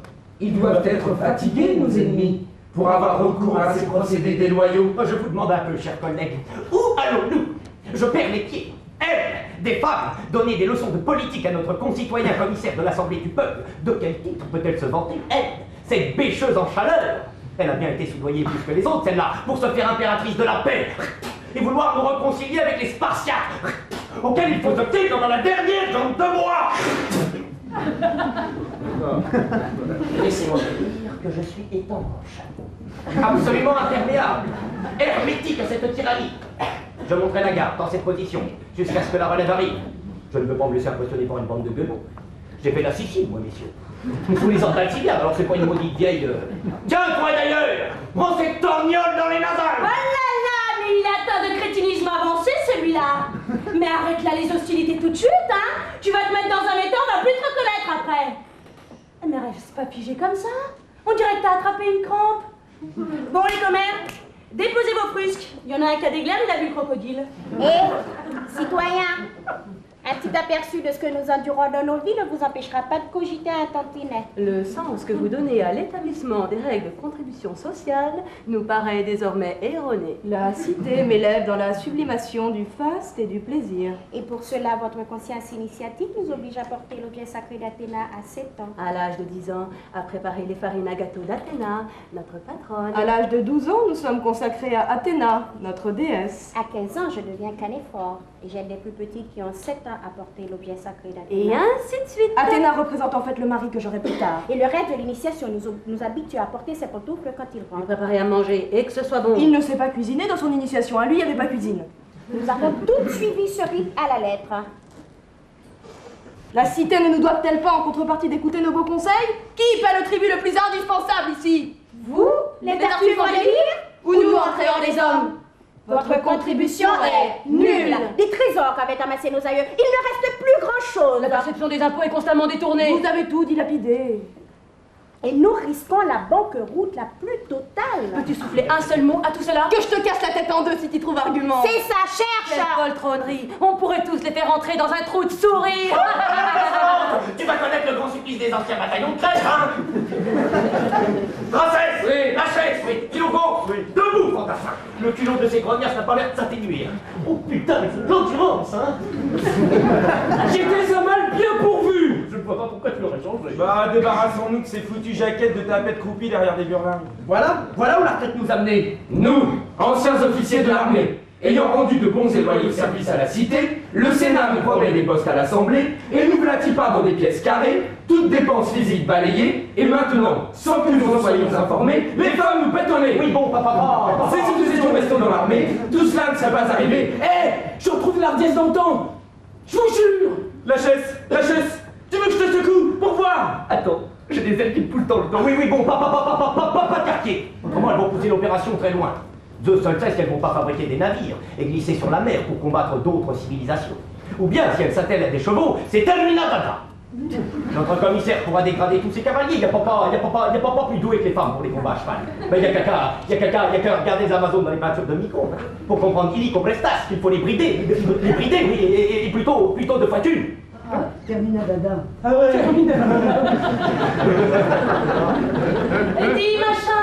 ils doivent être fatigués, nos ennemis, pour avoir recours à ces procédés déloyaux. Je vous demande un peu, chers collègues, où allons-nous? Je perds les pieds. Elle, des femmes, donner des leçons de politique à notre concitoyen commissaire de l'Assemblée du peuple. De quel titre peut-elle se vanter? Elle, cette bêcheuse en chaleur. Elle a bien été soudoyée plus que les autres, celle-là, pour se faire impératrice de la paix. Et vouloir nous réconcilier avec les Spartiates, auxquels il faut se taire dans la dernière jambe de bois. Laissez-moi vous dire que je suis étanche, absolument imperméable, hermétique à cette tyrannie. Je monterai la garde dans cette position, jusqu'à ce que la relève arrive. Je ne veux pas me laisser impressionner par une bande de gueulots. J'ai fait la Sicile, moi, messieurs. Vous les entendez si bien, alors c'est pas une maudite vieille... Tiens, toi d'ailleurs, prends cette torgnole dans les nasales. Oh là là, mais il atteint de crétinisme avancé, celui-là. Mais arrête là les hostilités tout de suite, hein. Tu vas te mettre dans un état, on va plus te reconnaître après. Mais reste pas figé comme ça. On dirait que t'as attrapé une crampe. Bon, les commères, déposez vos frusques. Il y en a un qui a des glaires, il a vu le crocodile. Citoyens, un petit aperçu de ce que nous endurons dans nos vies ne vous empêchera pas de cogiter un tantinet. Le sens que vous donnez à l'établissement des règles de contribution sociale nous paraît désormais erroné. La cité m'élève dans la sublimation du faste et du plaisir. Et pour cela, votre conscience initiatique nous oblige à porter l'objet sacré d'Athéna à 7 ans. À l'âge de 10 ans, à préparer les farines à gâteau d'Athéna, notre patronne. À l'âge de 12 ans, nous sommes consacrés à Athéna, notre déesse. À 15 ans, je deviens canéphore. Et j'aide les plus petits qui ont 7 ans à porter l'objet sacré d'Athéna. Et ainsi de suite. Athéna représente en fait le mari que j'aurai plus tard. Et le reste de l'initiation nous habitue à porter ses pantoufles quand il rentre. Préparer à manger et que ce soit bon. Il ne sait pas cuisiner dans son initiation. À lui, il n'y avait pas cuisine. Nous avons toutes suivi ce rite à la lettre. La cité ne nous doit-elle pas en contrepartie d'écouter nos beaux conseils? Qui paie le tribut le plus indispensable ici? Vous, les tartuffes en délire? Ou nous, en créant des hommes? Votre contribution est nulle. Des trésors qu'avaient amassés nos aïeux, il ne reste plus grand-chose. La perception des impôts est constamment détournée. Vous avez tout dilapidé. Et nous risquons la banqueroute la plus totale. Peux-tu souffler un seul mot à tout cela? Que je te casse la tête en deux si tu trouves argument. C'est ça, cherche. Quelle poltronnerie. On pourrait tous les faire entrer dans un trou de souris. Tu vas connaître le grand supplice des anciens bataillons de Crète, hein? Princesse! Oui. La chaise! Oui. Kilogo! Oui. Debout, fantassin! Le culot de ces grognards n'a pas l'air de s'atténuer. Oh putain, mais c'est l'endurance, hein? J'étais un mal bien pourvu. Je ne vois pas pourquoi tu l'aurais changer. Bah, débarrassons-nous de ces foutues jaquettes de tapettes croupies derrière des burlingues. Voilà où la retraite nous a menés. Nous, anciens officiers de l'armée, ayant rendu de bons et loyaux services à la cité, le Sénat nous promet des postes à l'Assemblée et nous vlatit pas dans des pièces carrées, toutes dépenses physiques balayées, et maintenant, sans que nous en soyons informés, les femmes nous pètent au nez. Oui, bon, papa. C'est si nous étions restés dans l'armée, tout cela ne serait pas arrivé. Je retrouve l'ardiesse dans le temps. Je vous jure. La chaise. Tu veux que je te secoue pour voir? Attends, j'ai des ailes qui me poussent dans le dos. Oui, bon, pas de quartier. Autrement, elles vont pousser l'opération très loin. Zeus seul sait si elles vont pas fabriquer des navires et glisser sur la mer pour combattre d'autres civilisations. Ou bien, si elles s'attellent à des chevaux, c'est Terminator. Notre commissaire pourra dégrader tous ces cavaliers. Il n'y a pas plus doué que les femmes pour les combats à cheval. Mais il n'y a qu'à regarder les Amazones dans les peintures de Micron pour comprendre illico prestas qu'il faut les brider. Les brider, oui, et plutôt de fortune. Terminadada. Ah ouais. Et dis, machin,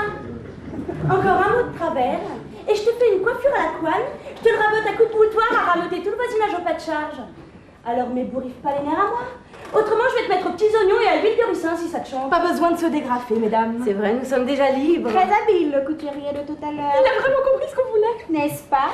encore un mot de travers, et je te fais une coiffure à la couenne, je te le rabote à coups de boutoir à ramoter tout le voisinage au pas de charge. Alors m'ébouriffe pas les nerfs à moi. Autrement, je vais te mettre aux petits oignons et à l'huile de ricin si ça te chante. Pas besoin de se dégrafer, mesdames. C'est vrai, nous sommes déjà libres. Très habile, le couturier de tout à l'heure. Il a vraiment compris ce qu'on voulait. N'est-ce pas?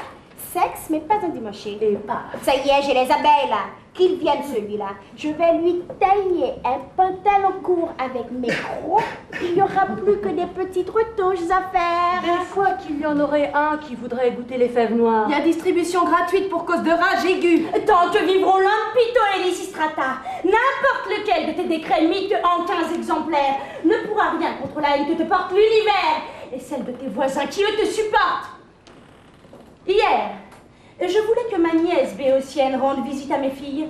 Sexe, mais pas endimanché. Et pas. Ça y est, j'ai les abeilles là. Qu'il vienne celui-là. Je vais lui tailler un pantalon court avec mes crocs. Il n'y aura plus que des petites retouches à faire. Des fois qu'il y en aurait un qui voudrait goûter les fèves noires. Il y a distribution gratuite pour cause de rage aiguë. Tant que vivront Lampito et Lysistrata, n'importe lequel de tes décrets miteux en 15 exemplaires ne pourra rien contre la haine que te porte l'univers et celle de tes voisins qui eux te supportent. Hier, je voulais que ma nièce béotienne rende visite à mes filles.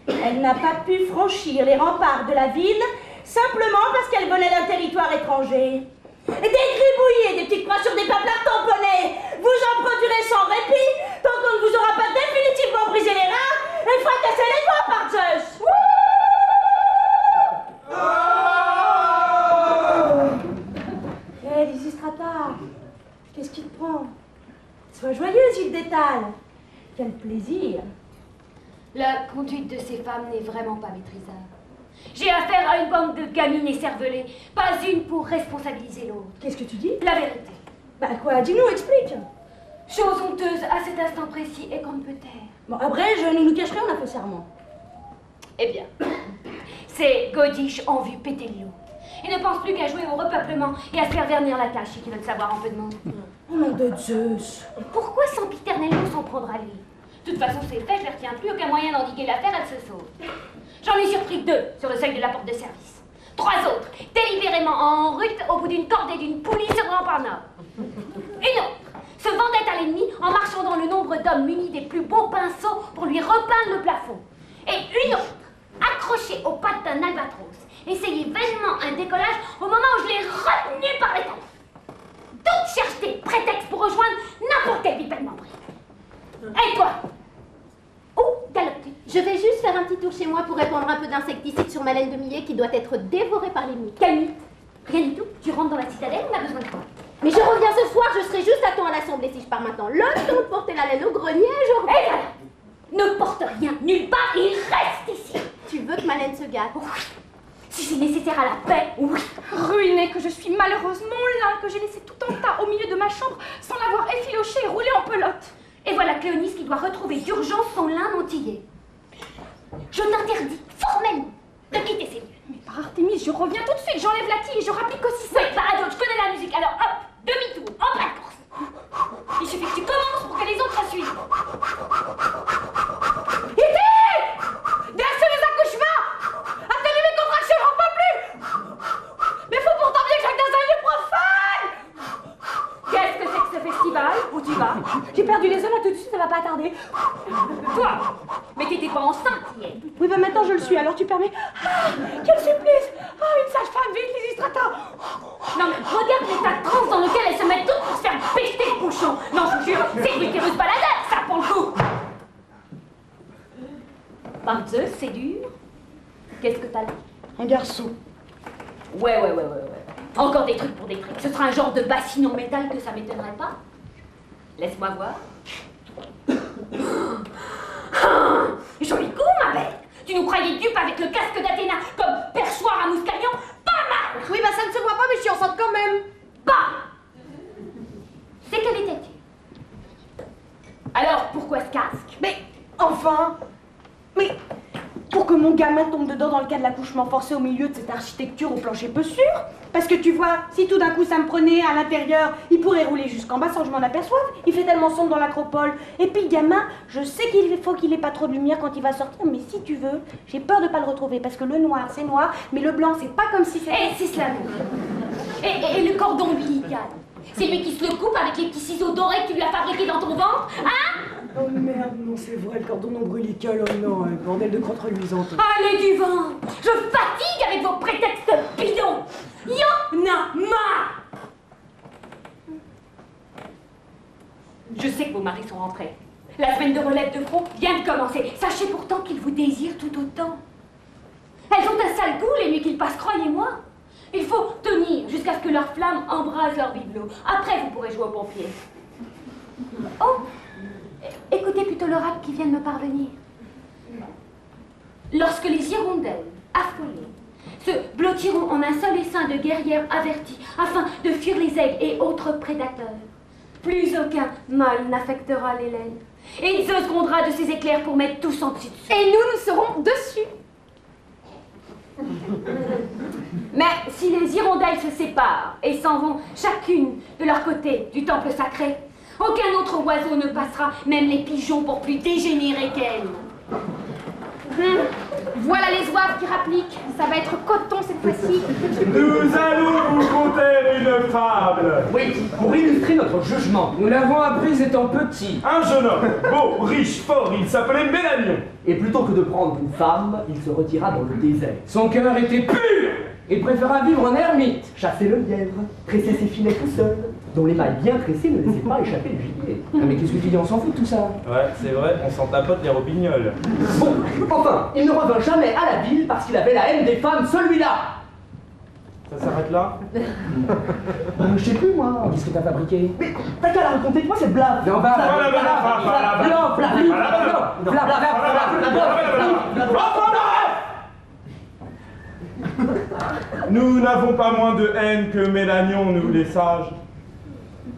Elle n'a pas pu franchir les remparts de la ville simplement parce qu'elle venait d'un territoire étranger. Des gribouillis et des petites croix sur des paplards tamponnés, vous en produirez sans répit tant qu'on ne vous aura pas définitivement brisé les reins et fracassé les doigts par Zeus. Hé, Lysistrata, qu'est-ce qui te prend? Sois joyeuse, île d'étale. Quel plaisir. La conduite de ces femmes n'est vraiment pas maîtrisable. J'ai affaire à une bande de gamines écervelées, pas une pour responsabiliser l'autre. Qu'est-ce que tu dis? La vérité. Bah quoi, dis-nous, explique. Chose honteuse à cet instant précis et qu'on ne peut taire. Bon, après, nous nous cacherons, on a fait serment. Eh bien, c'est Godiche en vue péter le loup. Il ne pense plus qu'à jouer au repeuplement et à se faire vernir la tâche et qu'il veut le savoir en peu de monde. Oh nom de Zeus. Pourquoi sempiternellement s'en prendre à lui? De toute façon, c'est fait, je ne les retiens plus, aucun moyen d'endiguer l'affaire, elle se sauve. J'en ai surpris 2 sur le seuil de la porte de service. 3 autres, délibérément en rut au bout d'une cordée d'une poulie sur le rempart nord. Une autre se vendait à l'ennemi en marchant dans le nombre d'hommes munis des plus beaux pinceaux pour lui repeindre le plafond. Et une autre, accrochée aux pattes d'un albatros, essayait vainement un décollage au moment où je l'ai retenu par les tempes. Toute chercheté, prétexte pour rejoindre n'importe quel bipède membré. Et toi? Où galopes-tu? Je vais juste faire un petit tour chez moi pour répandre un peu d'insecticide sur ma laine de millet qui doit être dévorée par l'ennemi. Quelle mythe? Rien du tout. Tu rentres dans la citadelle, on a besoin de toi. Mais je reviens ce soir, je serai juste à temps à l'assemblée si je pars maintenant. Le temps de porter la laine au grenier, je reviens. Et voilà! Ne porte rien nulle part, il reste ici. Tu veux que ma laine se gâte? Oui. Si c'est nécessaire à la paix, oui. Ruinée que je suis malheureuse, mon lin que j'ai laissé tout en tas au milieu de ma chambre sans l'avoir effiloché et roulé en pelote. Et voilà Cléonis qui doit retrouver d'urgence son lin montillé. Je t'interdis formellement de quitter ces lieux. Mais par Artémis, je reviens tout de suite, j'enlève la quille et je rapplique aussi ça. Oui, Paradoxe, je connais la musique, alors hop, demi-tour, en pleine course. Il suffit que tu commences pour que les autres suivent. Merci les accouchements. Attendez mes contractions, j'en peux plus. Mais faut pourtant bien que j'aille dans un lieu profane. Qu'est-ce que c'est que ce festival? Où tu vas? J'ai perdu les hommes, là tout de suite, ça va pas tarder. Toi? Mais t'étais pas enceinte hier. Oui, bah maintenant je le suis, alors tu permets. Ah, quel supplice. Ah, une sage-femme, vite, Lysistrata. Non mais regarde l'état de transe dans lequel elles se mettent toutes pour se faire pester le cochon. Non, je vous jure, c'est l'utérus baladeur, ça pour le coup. Par Zeus, c'est dur. Qu'est-ce que t'as là? Un garçon. Ouais. Encore des trucs pour des trucs. Ce sera un genre de bassine en métal que ça m'étonnerait pas. Laisse-moi voir. Joli coup, ma belle. Tu nous croyais dupes avec le casque d'Athéna, comme perchoir gamin tombe dedans dans le cas de l'accouchement forcé au milieu de cette architecture au plancher peu sûr. Parce que tu vois, si tout d'un coup ça me prenait à l'intérieur, il pourrait rouler jusqu'en bas sans que je m'en aperçoive. Il fait tellement sombre dans l'acropole. Et puis le gamin, je sais qu'il faut qu'il ait pas trop de lumière quand il va sortir, mais si tu veux, j'ai peur de pas le retrouver. Parce que le noir, c'est noir, mais le blanc, c'est pas comme si c'était... Et c'est cela. Et le cordon ombilical, c'est lui qui se le coupe avec les petits ciseaux dorés que tu lui as fabriqués dans ton ventre, hein? Oh merde, non c'est vrai, le cordon ombilical, oh non, bordel de crotte reluisante. Allez du vent! Je fatigue avec vos prétextes bidons! Y'en a marre! Je sais que vos maris sont rentrés. La semaine de relève de front vient de commencer. Sachez pourtant qu'ils vous désirent tout autant. Elles ont un sale goût, les nuits qu'ils passent, croyez-moi. Il faut tenir jusqu'à ce que leur flamme embrase leur bibelot. Après, vous pourrez jouer aux pompiers. Oh! Écoutez plutôt le rap qui vient de me parvenir. Lorsque les hirondelles, affolées, se blottiront en un seul essaim de guerrières averties afin de fuir les aigles et autres prédateurs, plus aucun mal n'affectera les laines. Et Zeus grondera de ses éclairs pour mettre tous en dessus. Et nous serons dessus. Mais si les hirondelles se séparent et s'en vont chacune de leur côté du temple sacré, aucun autre oiseau ne passera, même les pigeons pour plus dégénérés qu'elles. Voilà les oies qui rappliquent. Ça va être coton cette fois-ci. Nous allons vous conter une fable. Oui, pour illustrer notre jugement. Nous l'avons apprise étant petit. Un jeune homme, beau, riche, fort, il s'appelait Mélanion. Et plutôt que de prendre une femme, il se retira dans le désert. Son cœur était pur et préféra vivre en ermite. Chasser le lièvre, tresser ses filets tout seul, dont les mailles bien tressées ne laissaient pas échapper le gibier. Non mais qu'est-ce que tu dis, on s'en fout de tout ça. Ouais, c'est vrai, on s'en tapote les robignoles. Bon, enfin, il ne revint jamais à la ville parce qu'il avait la haine des femmes, celui-là. Ça s'arrête là? Je sais plus moi. Qu'est-ce que t'as fabriqué? Mais t'as qu'à la raconter, toi c'est blaf. Non, Nous n'avons pas moins de haine que Mélanion, nous les sages.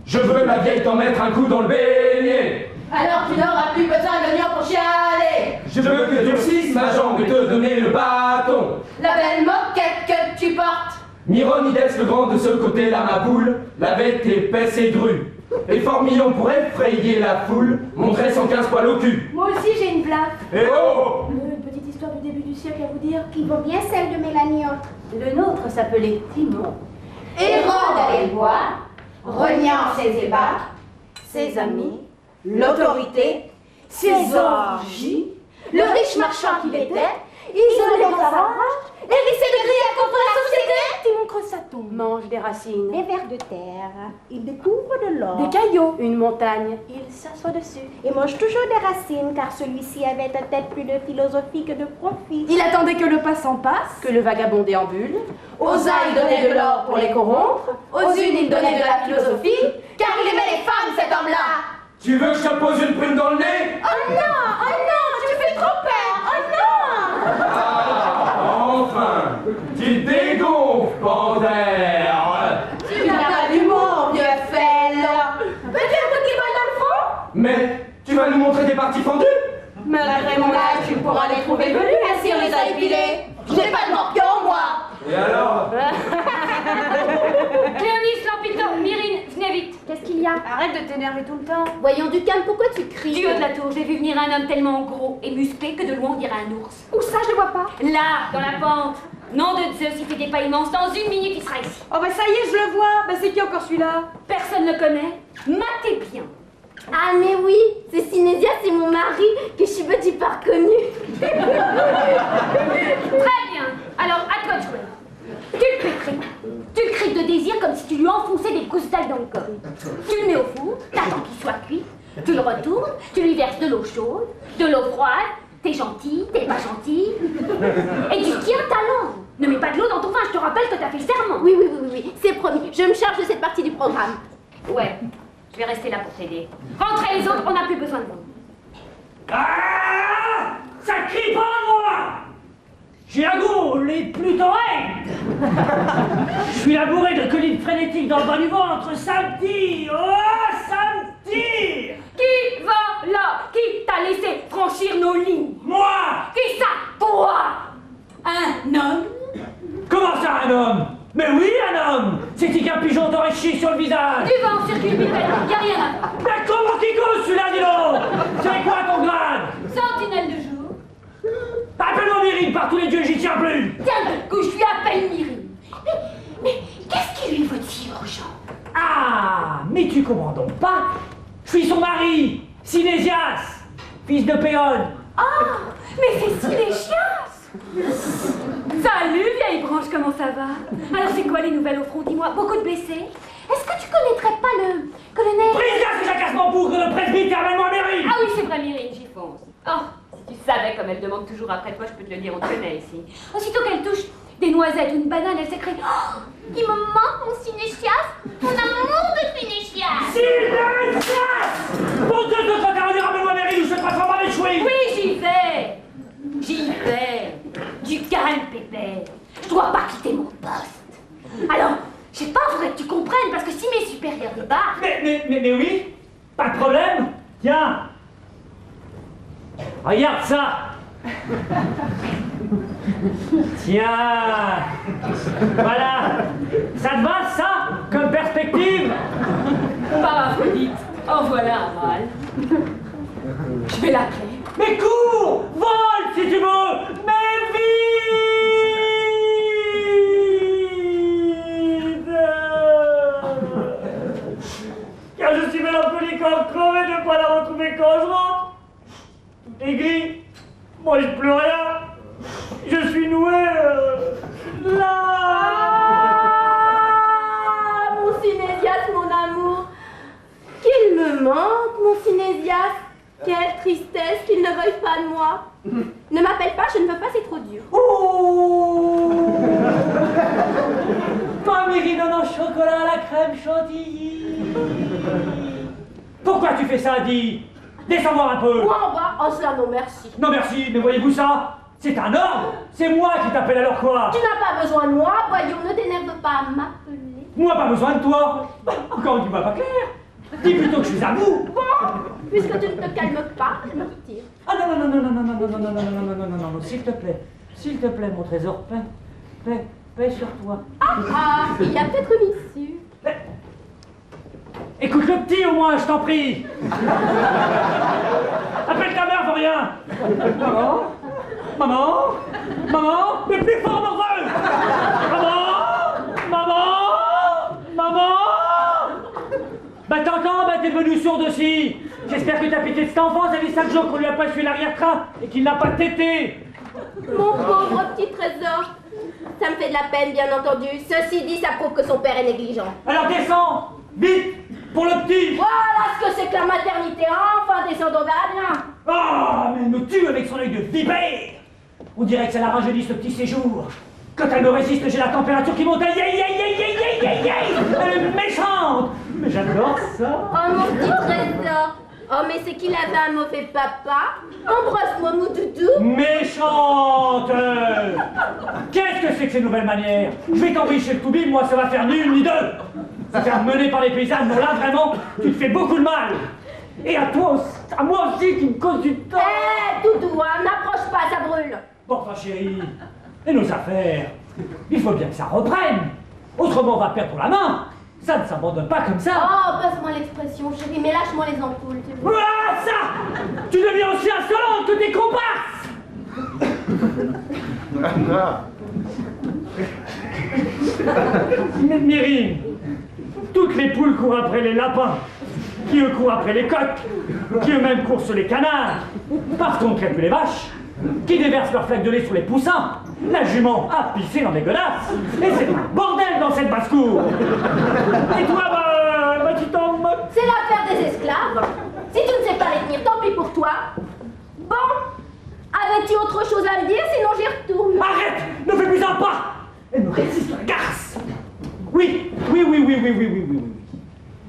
Je veux, ma vieille, t'en mettre un coup dans le beignet. Alors tu n'auras plus besoin de l'oignon pour chialer. Je veux que durcisse ma jambe et te donner le bâton. La belle moquette que tu portes. Myronides le grand de ce côté, là ma boule, la bête épaisse et drue. Et Formillon pour effrayer la foule, montrait 115 poils au cul. Moi aussi j'ai une blague. Eh oh! Une petite histoire du début du siècle à vous dire. Qui vaut bien celle de Mélanie. Le nôtre s'appelait Timon. Hérode allait voir, reniant ses ébats, Ses amis, l'autorité, ses orgies, le riche marchand qu'il était, isolé dans sa rage, hérissé de griefs contre la société. Timon creuse sa tombe. Mange des racines, des vers de terre. Il découvre de l'or. Des cailloux. une montagne, il s'assoit dessus. Et mange toujours des racines, car celui-ci avait peut-être plus de philosophie que de profit. Il attendait que le passant passe. Que le vagabond déambule. Aux uns il donnait de l'or pour les corrompre, aux unes il donnait de la philosophie, car il aimait les femmes cet homme-là. Tu veux que je te pose une prune dans le nez? Oh non, tu me fais trop peur, oh non. Ah, enfin, tu dégonfles, panthère. Tu n'as pas d'humour, vieux fêle. Veux-tu un petit bol dans le fond? Mais tu vas nous montrer tes parties fendues? Malgré mon âge, tu pourras les trouver velus, ainsi on les a épilés. J'ai pas de morpion, moi. Et alors? Cléonis, Lampito, Myrine, venez vite. Qu'est-ce qu'il y a? Arrête de t'énerver tout le temps. Voyons, Ducane, pourquoi tu cries? Du haut de la tour, j'ai vu venir un homme tellement gros et musclé que de loin on dirait un ours. Où ça, je le vois pas? Là, dans la pente. Nom de Zeus, il fait des pas immenses. Dans une minute, il sera ici. Oh bah ça y est, je le vois. Bah c'est qui encore celui-là? Personne ne le connaît. Matez bien. Ah mais oui, c'est Cinésia, c'est mon mari, que je suis pas reconnu. Très bien. Alors, à toi de jouer. Tu le pétris. Tu le crées de désir comme si tu lui enfonçais des gousses d'ail dans le corps. Tu le mets au four, t'attends qu'il soit cuit. Tu le retournes, tu lui verses de l'eau chaude, de l'eau froide. T'es gentil, t'es pas gentil. Et tu tiens ta langue. Ne mets pas de l'eau dans ton vin, je te rappelle que t'as fait le serment. Oui, c'est promis. Je me charge de cette partie du programme. Ouais, je vais rester là pour t'aider. Rentrez les autres, on n'a plus besoin de vous. Ah! Ça crie pas moi! Chiago, les plutoèdes! Je suis labouré de collines frénétiques dans le bas du ventre, ça me tire! Oh, ça me tire! Qui va là? Qui t'a laissé franchir nos lignes? Moi! Qui ça? Toi! Un homme? Mais oui, un homme! C'est qu'un pigeon t'aurait chié sur le visage! Du vent circule, Pipette, y a rien à faire. Mais comment qu'il cause celui-là, dis donc? C'est quoi ton grade? Sentinelle de jour. Appelle-moi Myrine, par tous les dieux, j'y tiens plus! Tiens, de couche, je lui appelle Myrine. Mais qu'est-ce qui lui vaut de si urgent? Ah, mais tu comprends donc pas? Je suis son mari, Sinésias, fils de Péone. Ah, mais c'est Sinésias! Salut, vieille branche, comment ça va? Alors, c'est quoi les nouvelles au front? Dis-moi, beaucoup de blessés? Est-ce que tu connaîtrais pas le colonel? Brise-la, que jacasse mon bougre, le presbytère, amène-moi Myrine! Ah oui, c'est vrai, Myrine, j'y fonce. Oh, si tu savais comme elle demande toujours après toi, je peux te le dire, on te connaît ici. Aussitôt qu'elle touche des noisettes ou une banane, elle s'écrie: oh, il me manque mon Sinésias, mon amour de Sinésias. Sinésias! Mon Dieu, de quand t'as ramène-moi Myrine ou je te transforme en échoué! Oui, j'y vais. J'y vais. Du calme, Pépère. Je dois pas quitter mon poste. Alors, je sais pas, faudrait que tu comprennes, parce que si mes supérieurs débarquent... Mais oui, pas de problème. Tiens, regarde ça. Tiens, voilà. Ça te va, ça, comme perspective? Paraphrodite, en voilà un mal. Je vais l'appeler. Mais cours, vole si tu veux, mais vite! Car je suis mélancolique en crevé de ne pas la retrouver quand je rentre. Aigri, mange plus rien. Je suis noué là. Ah, mon Sinésias, mon amour. Qu'il me manque, mon Sinésias. Quelle tristesse qu'il ne veuille pas de moi. Ne m'appelle pas, je ne veux pas, c'est trop dur. Oh! Ma Myrine en chocolat à la crème chantilly. Pourquoi tu fais ça, dis? Descends-moi un peu. Moi en bas, oh cela non merci. Non merci, mais voyez-vous ça? C'est un ordre. C'est moi qui t'appelle, alors quoi? Tu n'as pas besoin de moi, voyons, ne t'énerve pas à m'appeler. Moi pas besoin de toi. Encore dis-moi pas clair. Dis plutôt que je suis à bout. Bon, puisque tu ne te calmes pas, je me retire. Ah non, non, non, non, non, non, non, non, non, non, non, non, non, non, non, s'il te plaît, mon trésor, paix sur toi. Ah, il y a peut-être une issue. Écoute le petit au moins, je t'en prie. Appelle ta mère pour rien. Maman, mais plus fort, morveux. Maman. Bah t'entends, t'es devenu sourde aussi. J'espère que t'as pitié de cet enfant, ça fait 5 jours qu'on lui a pas suivi l'arrière-train et qu'il n'a pas tété. Mon pauvre petit trésor. Ça me fait de la peine, bien entendu. Ceci dit, ça prouve que son père est négligent. Alors descends, vite, pour le petit. Voilà ce que c'est que la maternité. Enfin, descendons vers Adrien. Ah, mais elle me tue avec son œil de vipère. On dirait que ça la rajeunit ce petit séjour. Quand elle me résiste, j'ai la température qui monte. Aïe, aïe, aïe, aïe, aïe, aïe, aïe, aïe. Elle est méchante. Mais j'adore ça. Oh, mon petit trésor. Oh, mais c'est qu'il avait un mauvais papa. Embrasse-moi, mon doudou. Méchante. Qu'est-ce que c'est que ces nouvelles manières? Je vais t'envoyer chez le Toubib, moi ça va faire ni une ni deux. Ça va faire mener par les paysannes, non là vraiment, tu te fais beaucoup de mal. Et à toi aussi, à moi aussi qui me cause du tort. Doudou, hein, n'approche pas, ça brûle. Bon, enfin chérie, et nos affaires, il faut bien que ça reprenne. Autrement on va perdre la main. Ça ne s'abandonne pas comme ça. Oh, passe-moi l'expression, chérie, mais lâche-moi les ampoules. Ah, ça! Tu deviens aussi insolente que tes comparses! Myrine, toutes les poules courent après les lapins, qui eux courent après les coqs, qui eux-mêmes courent sur les canards, parce qu'on ne crée plus les vaches, qui déversent leurs flaques de lait sur les poussins, la jument a pissé dans les godasses, et c'est un bordel dans cette basse-cour. Et toi, tu t'en moques? C'est l'affaire des esclaves. Si tu ne sais pas les tenir, tant pis pour toi. Bon, avais-tu autre chose à me dire, sinon j'y retourne. Arrête! Ne fais plus un pas! Elle me résiste, la garce! Oui.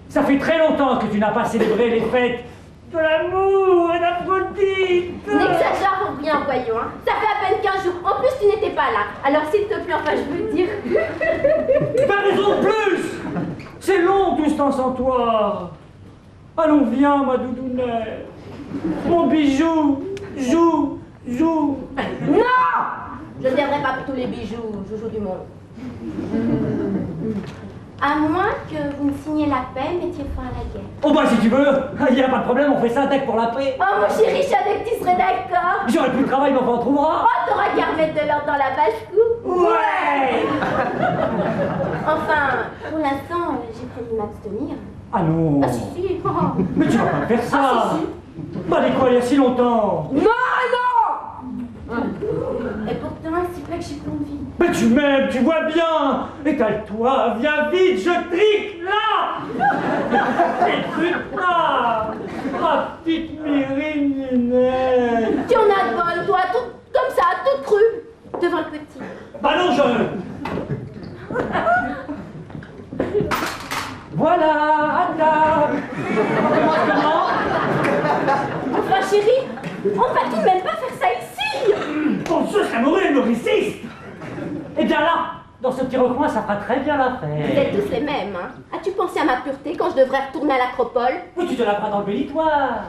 Ça fait très longtemps que tu n'as pas célébré les fêtes de l'amour et d'Aphrodite! N'exagère pour rien, voyons, hein. Ça fait à peine 15 jours. En plus, tu n'étais pas là. Alors, s'il te plaît, enfin, je veux dire... Pas raison de plus! C'est long tout ce temps sans toi! Allons, viens, ma doudounette! Mon bijou! Joue! Non! Je ne viendrai pas pour tous les bijoux, joujou du monde. À moins que vous me signiez la paix, mettiez fin à la guerre. Oh bah si tu veux, il n'y a pas de problème, on fait ça dès pour la paix. Oh mon chéri, je savais que tu serais d'accord. J'aurais plus de travail, mais on trouvera. Oh, t'auras qu'à remettre de l'ordre dans la vache-cou. Ouais. Enfin, pour l'instant, j'ai prévu m'abstenir. Ah non. Ah si, si. Mais tu vas pas faire ça. Ah si, si. Bah les quoi, il y a si longtemps. Non, non. Et pourtant, c'est pas que j'ai pas envie. Mais tu m'aimes, tu vois bien. Étale-toi, viens vite, je trique là. Et putain, ma petite Myrininette. Tu en as de bonne, toi, tout comme ça, toute crue, devant le petit. Bah non, je... Voilà, à table. Comment? Enfin, chérie, on va tout de même pas faire ça ici. Bon Dieu, ça m'aurait humoriste. Eh bien là, dans ce petit recoin, ça fera très bien l'affaire. Vous êtes tous les mêmes, hein. As-tu pensé à ma pureté quand je devrais retourner à l'acropole? Oui, tu te laveras dans le bélitoire.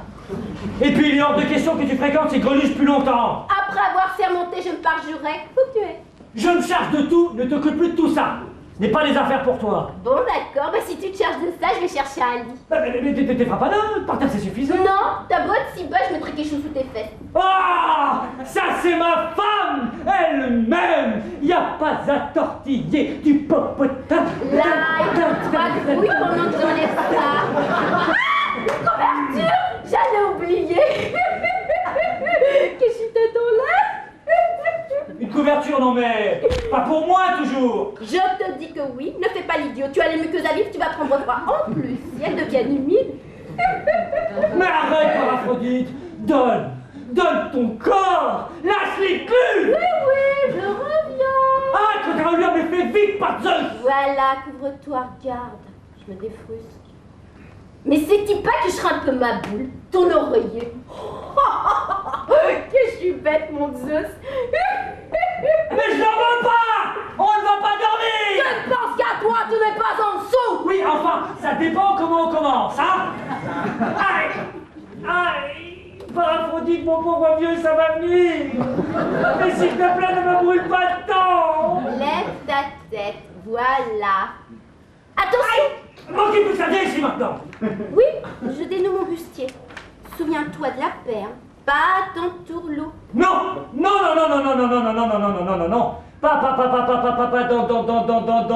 Et puis, il est hors de question que tu fréquentes ces greluches plus longtemps. Après avoir sermonté, je me parjurais. Où tu es? Je me charge de tout, ne t'occupe plus de tout ça. Ce n'est pas les affaires pour toi. Bon, d'accord, bah si tu te charges de ça, je vais chercher un lit. Mais t'es pas là, par terre c'est suffisant. Non, ta boîte si bas, je mettrai quelque chose sous tes fesses. Ah, ça c'est ma femme elle-même. Y a pas à tortiller du popotin. Là, écoute-toi, oui, pendant que j'enlève ça. Ah, une couverture, j'allais oublier. Qu'est-ce que t'as dans l'air? Une couverture, non mais pas pour moi toujours. Je te dis que oui, ne fais pas l'idiot. Tu as les muqueuses à vivre, tu vas prendre froid. En plus, si elles deviennent humides. Mais arrête, Aphrodite. Donne ton corps. Lâche les culs. Oui, je reviens. Ah, quand tu reviens, mais fais vite, par Zeus. Voilà, couvre-toi, regarde. Je me défrustre. Mais sais-tu pas que je serai un peu ma boule, ton oreiller? Que je suis bête, mon Zeus. Mais je n'en veux pas. On ne va pas dormir. Je ne pense qu'à toi, tu n'es pas en dessous. Oui, enfin, ça dépend comment on commence, hein. Aïe, par Aphrodite, mon pauvre vieux, ça va venir. Mais s'il te plaît, ne me brûle pas le temps. Lève ta tête, voilà. Attention. M'occupe de ça, viens ici maintenant. Oui, je dénoue mon bustier. Souviens-toi de la paire, pas ton tourlou. Non, non, pas,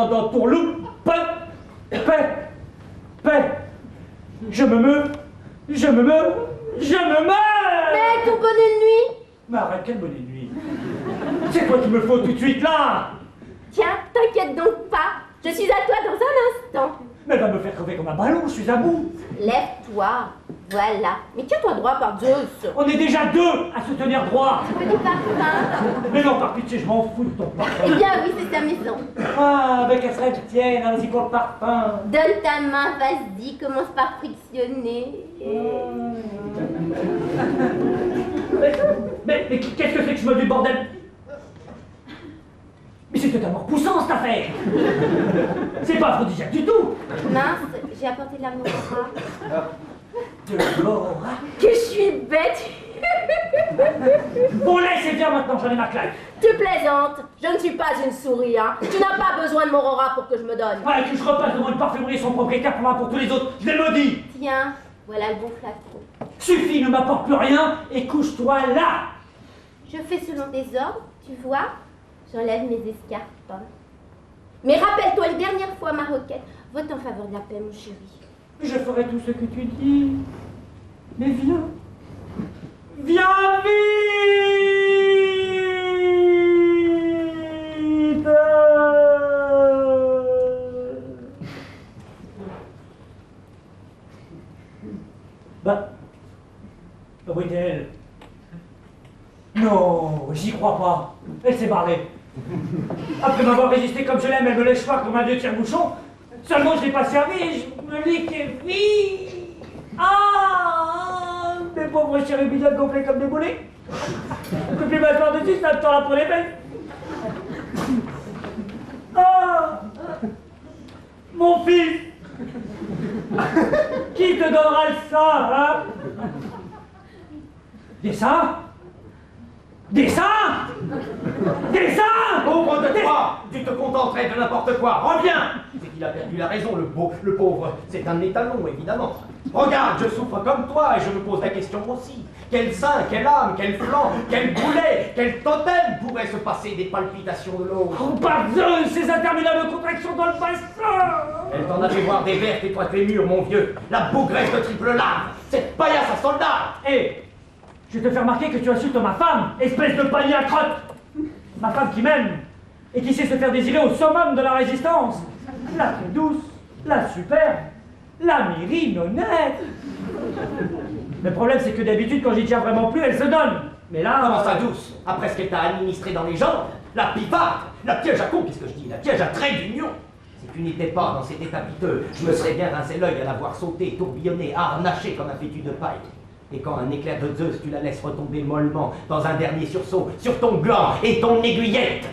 dans tourlou, paix. Je me meurs. Mais ton bonnet de nuit. Mais arrête, quelle bonne nuit. C'est quoi qu'il me faut tout de suite là? Tiens, t'inquiète donc pas, je suis à toi dans un instant. Mais elle va me faire crever comme un ballon, je suis à bout. Lève-toi, voilà. Mais tiens-toi droit par Zeus. On est déjà deux à se tenir droit. Petit parfum. Mais non, par pitié, je m'en fous de ton parfum. Eh bien oui, c'est ta maison. Ah, mais qu'elle serait tienne, allons-y pour le parfum. Donne ta main, vas-y, commence par frictionner. Mais qu'est-ce que c'est que je me dis, bordel? Mais c'est totalement poussant cette affaire. C'est pas aphrodisiaque du tout. Mince, j'ai apporté de l'amour. De l'amour. Que je suis bête. Bon, laissez bien maintenant, j'en ai ma claque. Tu plaisantes, je ne suis pas une souris, hein. Tu n'as pas besoin de mon aura pour que je me donne. Ah, que je repasse devant une parfumerie et son propriétaire pour l'un pour tous les autres, je l'ai maudit. Tiens, voilà le bon flacon. Suffit, ne m'apporte plus rien et couche-toi là. Je fais selon tes ordres, tu vois. J'enlève mes escarpins. Mais rappelle-toi une dernière fois ma requête. Vote en faveur de la paix, mon chéri. Je ferai tout ce que tu dis. Mais viens. Viens vite. Bah, où est-elle? Non, j'y crois pas. Elle s'est barrée. Après m'avoir résisté comme je l'aime, elle me lèche pas comme un vieux tire-bouchon. Seulement je l'ai pas servi et je me dis qu'elle vit. Ah, mes pauvres chérubins complets comme des boulets. Je peux plus m'asseoir dessus, ça me tend là pour les fesses. Ah, mon fils. Qui te donnera le sang, hein? Des seins? Des seins? Des seins? Ouvre de toi! moi, tu te contenterais de n'importe quoi. Reviens. C'est qu'il a perdu la raison, le pauvre. C'est un étalon, évidemment. Regarde, je souffre comme toi et je me pose la question aussi. Quel sein, quelle âme, quel flanc, quel boulet, quel totem pourrait se passer des palpitations de l'autre? Oh, pardon, ces interminables contractions dans le bassin! Elle t'en a fait voir des vertes et toi tes murs, mon vieux. La bougresse de triple lave, cette paillasse à soldat. Hé, je vais te faire remarquer que tu insultes ma femme, espèce de panier à crotte! Ma femme qui m'aime et qui sait se faire désirer au summum de la résistance. La très douce, la superbe, la mirinonnette. Le problème, c'est que d'habitude, quand j'y tiens vraiment plus, elle se donne. Mais là... Comment ça, douce? Après ce qu'elle t'a administré dans les jambes, la pivarde, la piège à con, qu'est-ce que je dis? La piège à trait d'union. Si tu n'étais pas dans cet état piteux, je me serais bien rincé l'œil à la voir sauter, tourbillonner, harnacher comme un fétu de paille. Et quand un éclair de Zeus, tu la laisses retomber mollement dans un dernier sursaut sur ton gland et ton aiguillette.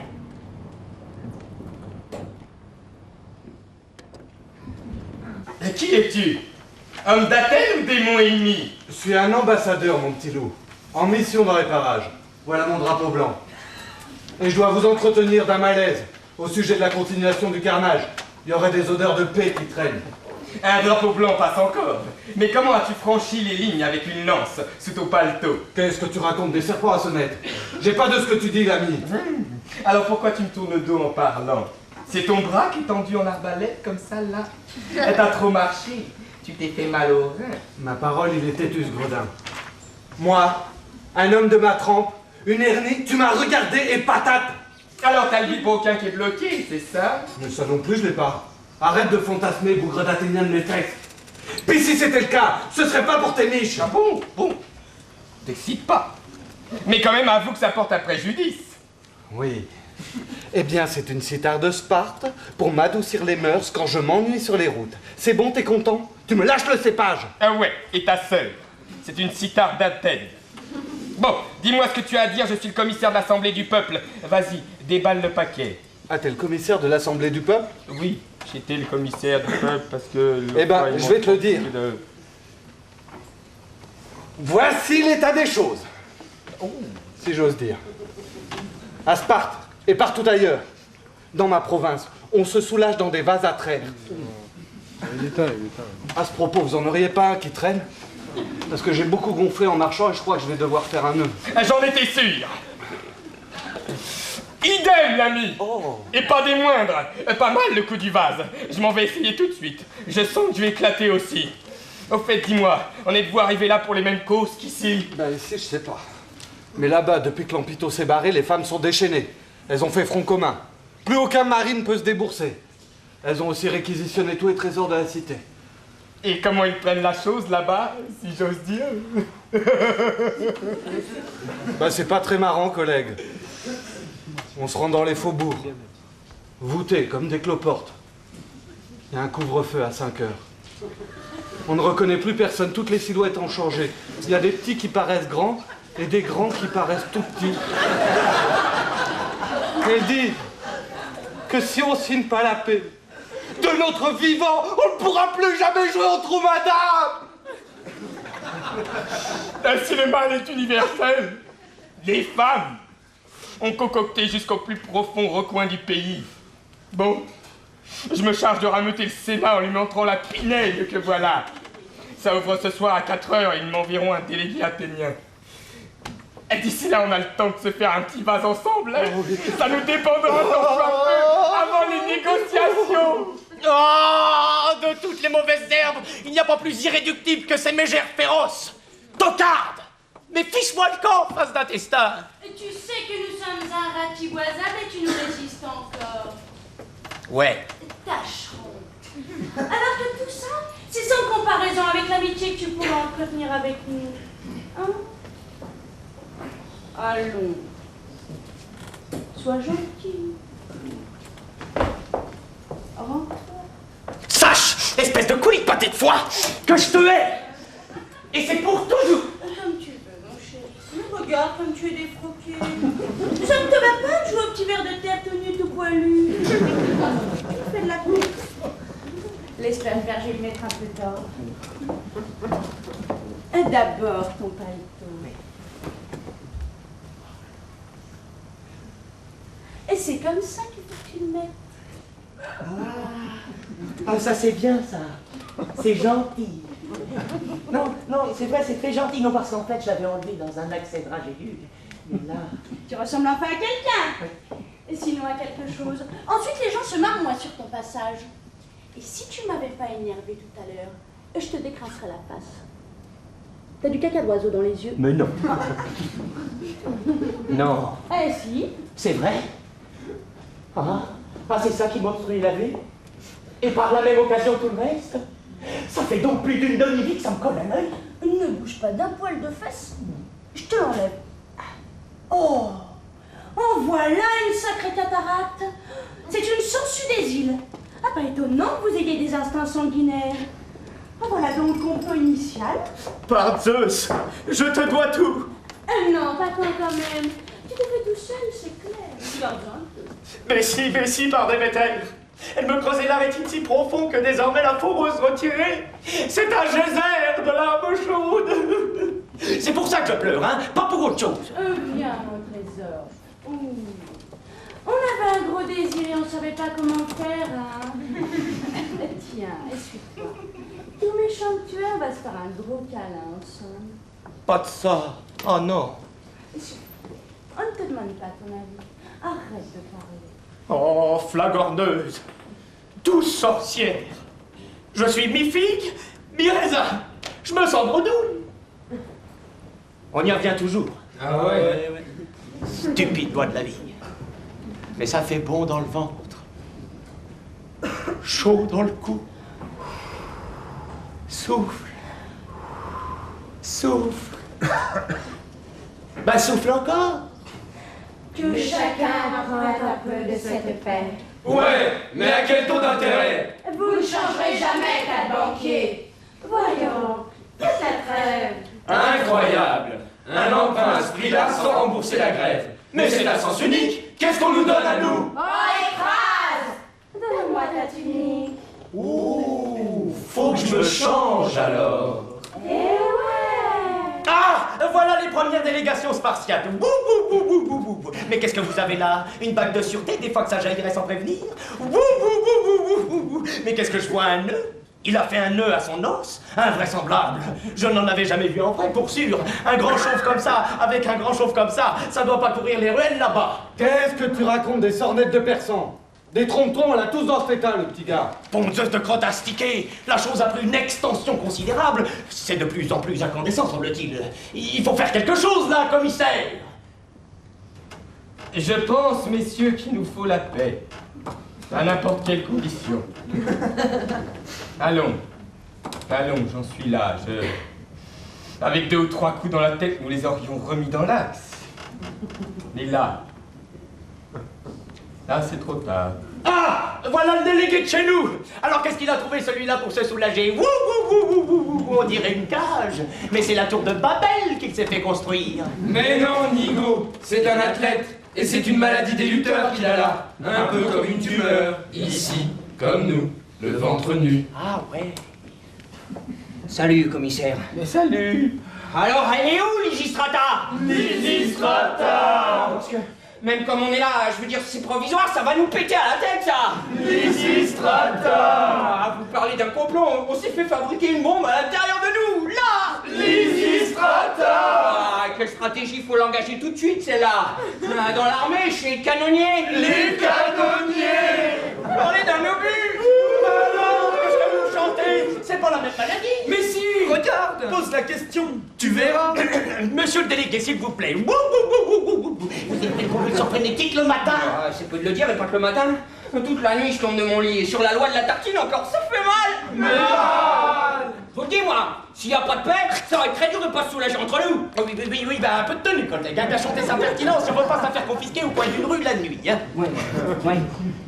Et qui es-tu? Homme d'Athènes ou démon ennemi? Je suis un ambassadeur, mon petit loup, en mission dans les parages. Voilà mon drapeau blanc. Et je dois vous entretenir d'un malaise au sujet de la continuation du carnage. Il y aurait des odeurs de paix qui traînent. Un drapeau blanc passe encore. Mais comment as-tu franchi les lignes avec une lance sous ton paletot? Qu'est-ce que tu racontes? Des serpents à sonnette. J'ai pas de ce que tu dis, l'ami. Alors pourquoi tu me tournes le dos en parlant? C'est ton bras qui est tendu en arbalète comme ça, là? T'as trop marché. Tu t'es fait mal au rein. Ma parole, il est têtu, ce gredin. Moi, un homme de ma trempe, une hernie, tu m'as regardé et patate. Alors t'as le vibroquin qui est bloqué, c'est ça? Mais ça non plus, je l'ai pas. Arrête de fantasmer, bougre d'athénien de maîtresse. Puis si c'était le cas, ce serait pas pour tes niches. Ah bon? Bon. T'excites pas. Mais quand même, avoue que ça porte un préjudice. Oui. Eh bien, c'est une cithare de Sparte pour m'adoucir les mœurs quand je m'ennuie sur les routes. C'est bon, t'es content? Tu me lâches le cépage. Ah ouais, et ta seule. C'est une cithare d'Athènes. Bon, dis-moi ce que tu as à dire, je suis le commissaire de l'Assemblée du peuple. Vas-y, déballe le paquet. Ah, t'es le commissaire de l'Assemblée du peuple? Oui, j'étais le commissaire du peuple parce que... Eh ben, je vais te le dire. Voici l'état des choses. Oh. Si j'ose dire. À Sparte et partout ailleurs, dans ma province, on se soulage dans des vases à traire. À ce propos, vous en auriez pas un qui traîne? Parce que j'ai beaucoup gonflé en marchant et je crois que je vais devoir faire un nœud. J'en étais sûr. Idem, l'ami. Oh. Et pas des moindres. Pas mal le coup du vase. Je m'en vais essayer tout de suite. Je sens que je vais éclater aussi. Au fait, dis-moi, en êtes-vous arrivé là pour les mêmes causes qu'ici? Ben ici, je sais pas. Mais là-bas, depuis que l'Ampito s'est barré, les femmes sont déchaînées. Elles ont fait front commun. Plus aucun mari ne peut se débourser. Elles ont aussi réquisitionné tous les trésors de la cité. Et comment ils prennent la chose là-bas, si j'ose dire? Bah c'est pas très marrant, collègue. On se rend dans les faubourgs, voûtés comme des cloportes. Il y a un couvre-feu à 5 heures. On ne reconnaît plus personne, toutes les silhouettes ont changé. Il y a des petits qui paraissent grands et des grands qui paraissent tout petits. Elle dit que si on signe pas la paix, de notre vivant, on ne pourra plus jamais jouer au trou, madame. Ainsi le mal est universel. Les femmes ont concocté jusqu'au plus profond recoin du pays. Bon, je me charge de rameuter le Sénat en lui montrant la pinelle que voilà. Ça ouvre ce soir à 4 heures et ils m'enverront un délégué athénien. Et d'ici là, on a le temps de se faire un petit vase ensemble. Ça nous dépendra d'en avant les négociations. Oh, de toutes les mauvaises herbes, il n'y a pas plus irréductible que ces mégères féroces. Tocarde! Mais fiche-moi le camp, face d'intestin. Tu sais que nous sommes un ratiboisable et tu nous résistes encore. Ouais. Tâcherons. Alors que tout ça, c'est sans comparaison avec l'amitié que tu pourras entretenir avec nous. Hein? Allons. Sois gentil. Rentre. Sache, espèce de coulis de pâté de foie, que je te hais. Et c'est pour toujours. Comme tu veux, mon chéri. Mais regarde comme tu es défroqué. Ça ne te va pas de jouer au petit verre de terre tout nu, tout poilu. Fais de la course. Laisse-la faire, je vais lui mettre un peu d'or. D'abord ton paletot. Et c'est comme ça qu'il faut que tu le mettes. Ah, ça c'est bien ça. C'est gentil. Non, c'est vrai, c'est très gentil. Non, parce qu'en fait, je l'avais enlevé dans un accès de rage aiguë. Mais là... Tu ressembles enfin à quelqu'un. Et sinon à quelque chose. Ensuite, les gens se marrent, moi, sur ton passage. Et si tu m'avais pas énervé tout à l'heure, je te décrasserais la face. T'as du caca d'oiseau dans les yeux. Mais non. Non. Eh si. C'est vrai. Ah, c'est ça qui m'obstrue la vue. Et par la même occasion tout le reste. Ça fait donc plus d'une demi-vie que ça me colle à l'œil. Ne bouge pas d'un poil de fesse. Je te l'enlève. Oh, voilà une sacrée cataracte. C'est une sangsue des îles. Ah, pas étonnant que vous ayez des instincts sanguinaires. Ah, voilà donc complot initial. Par Zeus, je te dois tout. Non, pas toi quand même. Tu te fais tout seul, c'est clair. Tu as besoin de tout. Mais si, par Déméter. Elle me creusait la rétine si profond que désormais la foreuse retirée, c'est un geyser de larmes chaudes. C'est pour ça que je pleure, hein, pas pour autre chose. Viens, mon trésor. Ouh. On avait un gros désir et on savait pas comment faire, hein. Tiens, essuie-toi. Tout méchant que tu es, on va se faire un gros câlin ensemble. Pas de ça. Oh non. On ne te demande pas ton avis. Arrête de parler. Oh, flagorneuse, douce sorcière. Je suis mi-figue, mi-raisin. Je me sens bredouille. On y revient toujours. Ah ouais. Stupide doigt de la vigne. Mais ça fait bon dans le ventre. Chaud dans le cou. Souffle. Souffle. Bah souffle encore. Que chacun prenne un peu de cette paix. Ouais, mais à quel taux d'intérêt? Vous ne changerez jamais qu'à banquier. Voyons, qu'est-ce que la trêve? Incroyable. Un emprunt à ce prix-là sans rembourser la grève. Mais c'est la sens unique. Qu'est-ce qu'on nous donne à nous? Oh, écrase! Donne-moi ta tunique. Ouh, faut que je me change alors. Eh ouais! Ah, voilà les premières délégations spartiates. Mais qu'est-ce que vous avez là? Une bague de sûreté, des fois que ça jaillirait sans prévenir? Mais qu'est-ce que je vois? Un nœud? Il a fait un nœud à son os? Invraisemblable. Je n'en avais jamais vu en vrai, pour sûr. Un grand chauve comme ça, avec un grand chauve comme ça doit pas courir les ruelles là-bas. Qu'est-ce que tu racontes des sornettes de persan? Des trompe-tons, on l'a tous dans ce état, le petit gars. Ponceuse de crotte astiquée, la chose a pris une extension considérable. C'est de plus en plus incandescent, semble-t-il. Il faut faire quelque chose, là, commissaire. Je pense, messieurs, qu'il nous faut la paix. À n'importe quelle condition. Allons, j'en suis là. Avec 2 ou 3 coups dans la tête, nous les aurions remis dans l'axe. Mais là, c'est trop tard. Ah, voilà le délégué de chez nous. Alors qu'est-ce qu'il a trouvé celui-là pour se soulager? On dirait une cage. Mais c'est la tour de Babel qu'il s'est fait construire. Mais non, Nigo, c'est un athlète. Et c'est une maladie des lutteurs qu'il a là. Un peu comme une tumeur. Ici, comme nous, le ventre nu. Ah ouais. Salut, commissaire. Mais salut. Alors, elle est où, Lysistrata? Lysistrata. Parce que même comme on est là, je veux dire, c'est provisoire, ça va nous péter à la tête, ça. Lysistrata. Ah, vous parlez d'un complot, on s'est fait fabriquer une bombe à l'intérieur de nous, là. Lysistrata. Ah, quelle stratégie, faut l'engager tout de suite, celle-là. Dans l'armée, chez les canonniers. Les canonniers. Vous parlez d'un obus. Alors, qu'est-ce que vous chantez? C'est pas la même maladie. Mais si. Regarde. Pose la question, tu verras. Monsieur le délégué, s'il vous plaît. Vous êtes une convulsion frénétique le matin. C'est peu de le dire, mais pas que le matin. Toute la nuit, je tombe de mon lit. Et sur la loi de la tartine, encore, ça fait mal. Mais Faut le dire, moi. S'il n'y a pas de paix, ça va être très dur de pas se soulager entre nous. Oui, bah un peu de tenue, collègue. Bien chanter sa pertinence, on repasse à faire confisquer au coin d'une rue la nuit. Hein. Ouais.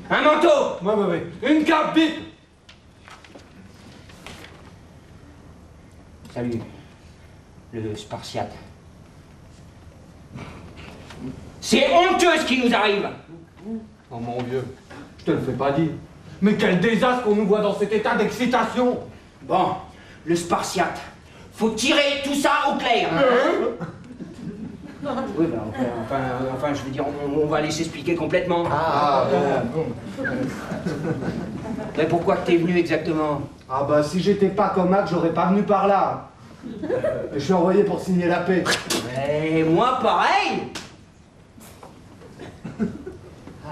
Un manteau. Ouais. Une carte bip. Salut, le Spartiate. C'est honteux ce qui nous arrive. Oh mon vieux, je te le fais pas dire. Mais quel désastre qu'on nous voit dans cet état d'excitation. Bon, le Spartiate. Faut tirer tout ça au clair. Oui, ben enfin, je veux dire, on va aller s'expliquer complètement. Ah, bon. Mais pourquoi t'es venu exactement? Ah bah si j'étais pas comme Mac, j'aurais pas venu par là. Je suis envoyé pour signer la paix. Et moi, pareil.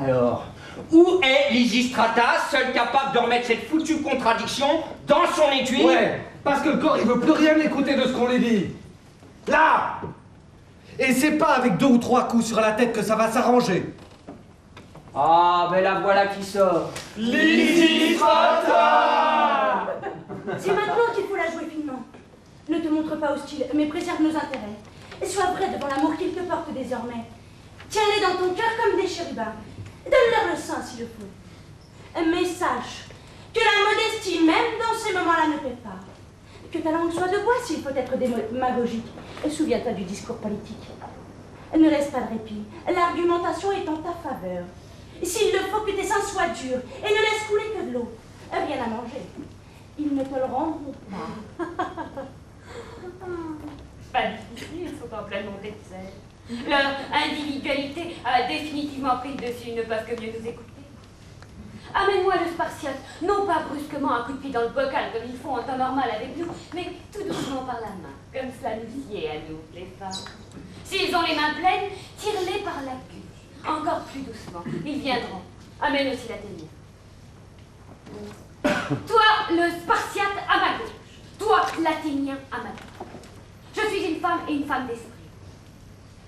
Alors, où est Lysistrata, seul capable de remettre cette foutue contradiction dans son étui? Ouais, parce que le corps, il veut plus rien écouter de ce qu'on lui dit. Là! Et c'est pas avec 2 ou 3 coups sur la tête que ça va s'arranger. Ah, ben la voilà qui sort. Lysistrata! C'est maintenant qu'il faut la jouer finement. Ne te montre pas hostile, mais préserve nos intérêts. Et sois vrai devant l'amour qu'ils te portent désormais. Tiens-les dans ton cœur comme des chérubins. Donne-leur le sein s'il le faut. Mais sache que la modestie, même dans ces moments-là, ne paie pas. Que ta langue soit de bois s'il faut être démagogique. Et souviens-toi du discours politique. Ne laisse pas de répit. L'argumentation est en ta faveur. S'il le faut que tes seins soient durs et ne laisse couler que de l'eau. Rien à manger. Ils ne te le rendront pas. Pas difficile, ils sont en pleine montée de sel. Leur individualité a définitivement pris le dessus, ils ne peuvent que mieux nous écouter. Amène-moi le Spartiate, non pas brusquement un coup de pied dans le bocal comme ils font en temps normal avec nous, mais tout doucement par la main, comme cela nous sied à nous, les femmes. S'ils ont les mains pleines, tire-les par la queue. Encore plus doucement, ils viendront. Amène aussi l'Athénien. Toi, le Spartiate à ma gauche. Toi, l'Athénien à ma droite. Je suis une femme et une femme d'esprit.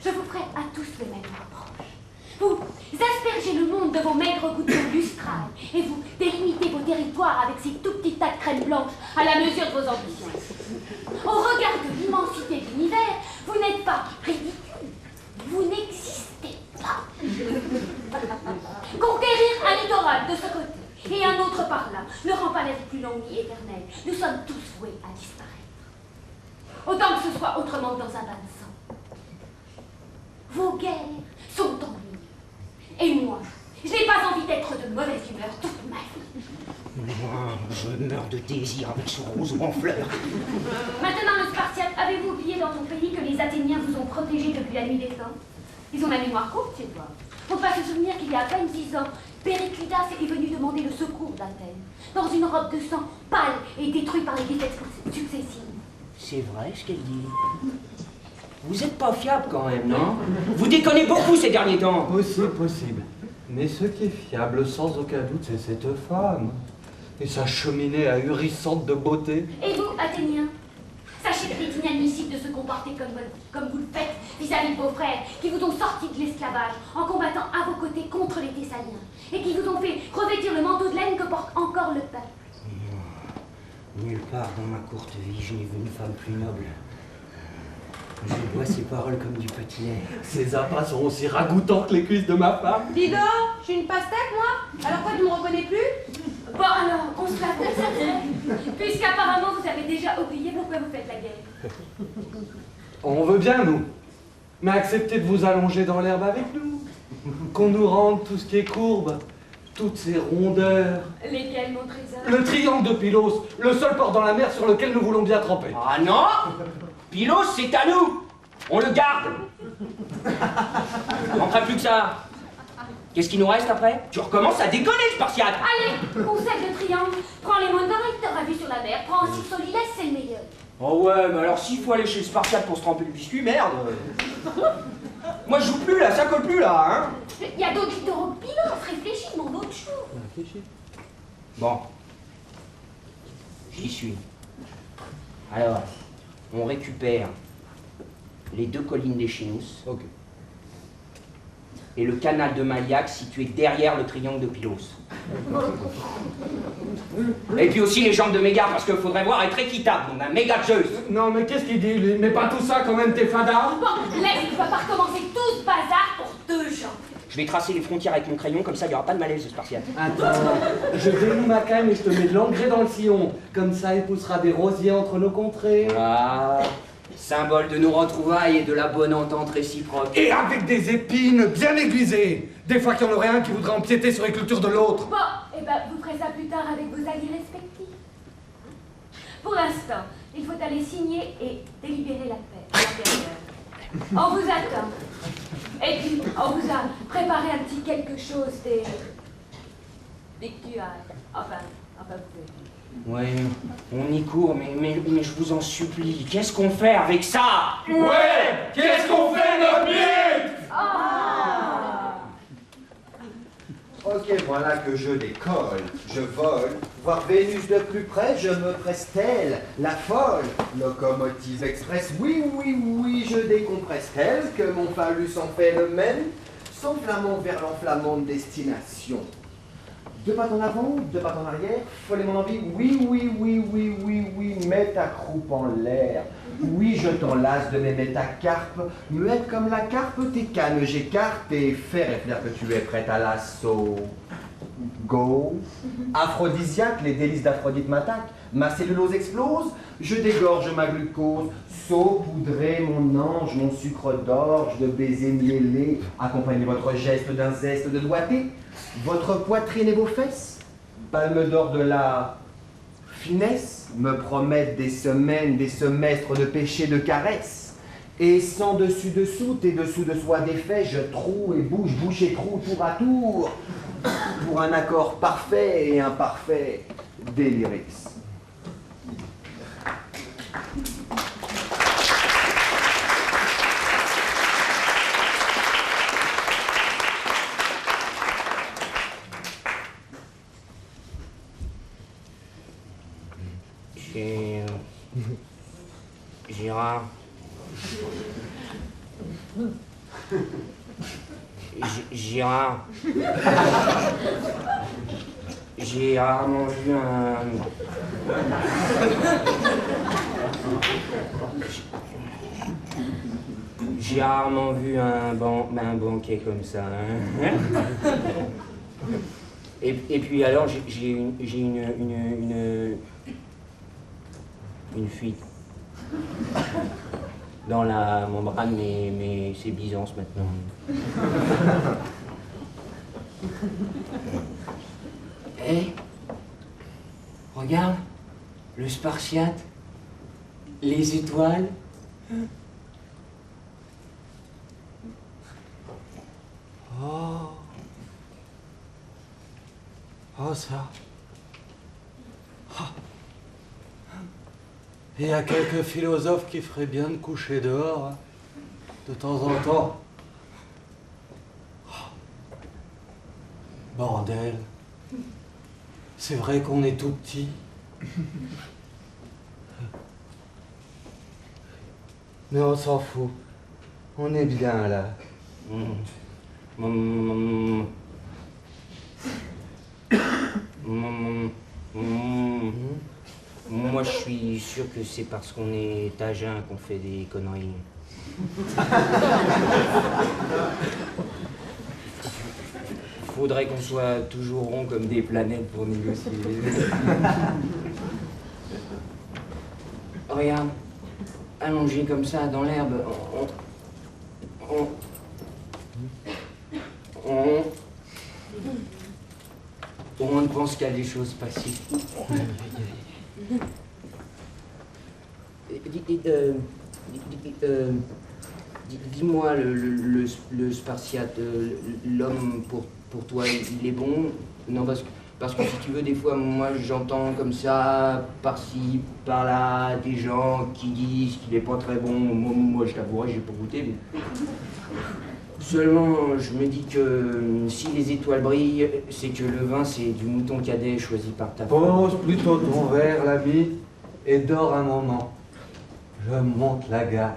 Je vous ferai à tous les mêmes reproches. Vous aspergez le monde de vos maigres gouttes d'eau lustrales et vous délimitez vos territoires avec ces tout petits tas de crème blanche à la mesure de vos ambitions. Au regard de l'immensité de l'univers, vous n'êtes pas ridicule. Vous n'existez pas. Conquérir un littoral de ce côté et un autre par là ne rend pas la vie plus longue ni éternelle. Nous sommes tous voués à disparaître. Autant que ce soit autrement que dans un bain de sang. Vos guerres sont en ligne. Et moi, je n'ai pas envie d'être de mauvaise humeur toute ma vie. Moi, je meurs de désir avec ce roseau en fleurs. Maintenant, le Spartiate, avez-vous oublié dans ton pays que les Athéniens vous ont protégés depuis la nuit des temps? Ils ont la mémoire courte, c'est toi. Faut pas se souvenir qu'il y a à peine 10 ans, Périclidas est venu demander le secours d'Athènes, dans une robe de sang pâle et détruite par les défaites successives. C'est vrai ce qu'elle dit. Vous êtes pas fiable quand même, non? Vous déconnez beaucoup ces derniers temps. Possible. Mais ce qui est fiable, sans aucun doute, c'est cette femme. Et sa cheminée ahurissante de beauté. Et vous, Athéniens, sachez qu'il est inadmissible de se comporter comme vous le faites vis-à-vis de vos frères qui vous ont sorti de l'esclavage en combattant à vos côtés contre les Thessaliens et qui vous ont fait revêtir le manteau de laine que porte encore le peuple. Nulle part dans ma courte vie, je n'ai vu une femme plus noble. Je bois ses paroles comme du petit lait. Ses appâts sont aussi ragoûtants que les cuisses de ma femme. Dis donc, je suis une pastèque, moi? Alors quoi, tu me reconnais plus? Bon alors, on se la fait, puisqu'apparemment vous avez déjà oublié pourquoi vous faites la guerre. On veut bien, nous. Mais acceptez de vous allonger dans l'herbe avec nous. Qu'on nous rende tout ce qui est courbe. Toutes ces rondeurs. Lesquelles, mon trésor? Le triangle de Pylos, le seul port dans la mer sur lequel nous voulons bien tremper. Ah non! Pylos, c'est à nous! On le garde! On fera plus que ça. Qu'est-ce qui nous reste après? Tu recommences à déconner, Spartiate! Allez, conseil de triangle, prends les montagnes, t'auras vu sur la mer, prends aussi Solilès, c'est le meilleur. Oh ouais, mais alors s'il faut aller chez Spartiate pour se tremper le biscuit, merde! Moi je joue plus là, ça colle plus là, hein? Il y a d'autres littoraux que Pylos, réfléchis, demande autre chose. Bon. J'y suis. Alors, on récupère les 2 collines des Chinous. Ok. Et le canal de Maliac situé derrière le triangle de Pylos. Et puis aussi les jambes de Mégare, parce qu'il faudrait voir être équitable, on a méga Zeus. Non mais qu'est-ce qu'il dit lui? Mais pas tout ça quand même, t'es fada. Bon, laisse, tu vas pas recommencer tout ce bazar pour 2 gens. Je vais tracer les frontières avec mon crayon, comme ça il n'y aura pas de malaise, Spartiate. Attends, je dénoue ma canne et je te mets de l'engrais dans le sillon. Comme ça, il poussera des rosiers entre nos contrées. Ah, symbole de nos retrouvailles et de la bonne entente réciproque. Et avec des épines bien aiguisées. Des fois qu'il y en aurait un qui voudrait empiéter sur les cultures de l'autre. Bon, et ben vous ferez ça plus tard avec vos alliés respectifs. Pour l'instant, il faut aller signer et délibérer la paix à l'intérieur. On vous attend. Et puis, on vous a préparé un petit quelque chose, des victuailles. Enfin, vous pouvez. Ouais, on y court, mais je vous en supplie, qu'est-ce qu'on fait avec ça? Ouais, qu'est-ce qu'on fait de notre vie? Ok, voilà que je décolle, je vole, voir Vénus de plus près, je me presse-t-elle, la folle, locomotive express, oui, oui, oui, je décompresse-t-elle, que mon phallus en fait le même, s'enflammant vers l'enflammante destination. Deux pas en avant, deux pas en arrière, folle mon envie, oui, oui, oui, oui, oui, oui, mets ta croupe en l'air. Oui, je t'enlace de mes métacarpes, muette comme la carpe, tes cannes j'écarte et fais réfléchir que tu es prête à l'assaut. Go. Aphrodisiaque, les délices d'Aphrodite m'attaquent, ma cellulose explose, je dégorge ma glucose, saupoudrez mon ange, mon sucre d'orge de baisers miellés, accompagnez votre geste d'un zeste de doigté, votre poitrine et vos fesses, palme d'or de la finesse, me promettent des semaines, des semestres de péché, de caresses. Et sans dessus-dessous, tes dessous-dessous à défait, je troue et bouche, bouche et trou, tour à tour, pour un accord parfait et imparfait délirix. Gérard. Gérard. J'ai rarement vu un... J'ai rarement vu un banquet comme ça. Hein. Et puis alors, j'ai une fuite dans la membrane, mais c'est Byzance maintenant. Hé, regarde, le Spartiate, les étoiles. Oh. Oh, ça. Oh. Il y a quelques philosophes qui feraient bien de coucher dehors, hein, de temps en temps. Oh. Bordel. C'est vrai qu'on est tout petit. Mais on s'en fout. On est bien là. Moi, je suis sûr que c'est parce qu'on est à jeun qu'on fait des conneries. Faudrait qu'on soit toujours rond comme des planètes pour négocier. Regarde, allongé comme ça dans l'herbe, on ne pense qu'à des choses passives. Dis-moi, le Spartiate, l'homme pour toi, il est bon? Non, parce que si tu veux, des fois, moi j'entends comme ça, par-ci, par-là, des gens qui disent qu'il est pas très bon. Moi je t'avouerai, j'ai pas goûté, mais... Seulement, je me dis que si les étoiles brillent, c'est que le vin, c'est du mouton cadet choisi par ta femme. Pose plutôt ton verre, l'ami, et dors un moment. Je monte la gamme.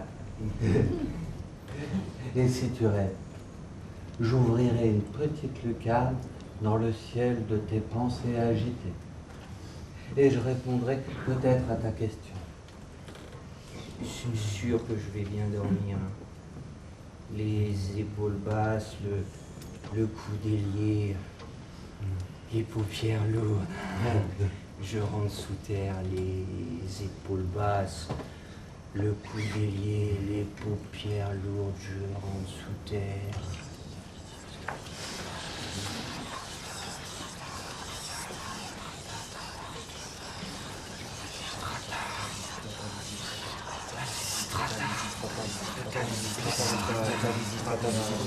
Et si tu rêves, j'ouvrirai une petite lucarne dans le ciel de tes pensées agitées. Et je répondrai peut-être à ta question. C'est sûr que je vais bien dormir. Les épaules basses, le cou délié, les paupières lourdes. Je rentre sous terre, les épaules basses, le cou délié, les paupières lourdes, je rentre sous terre. Administrateur.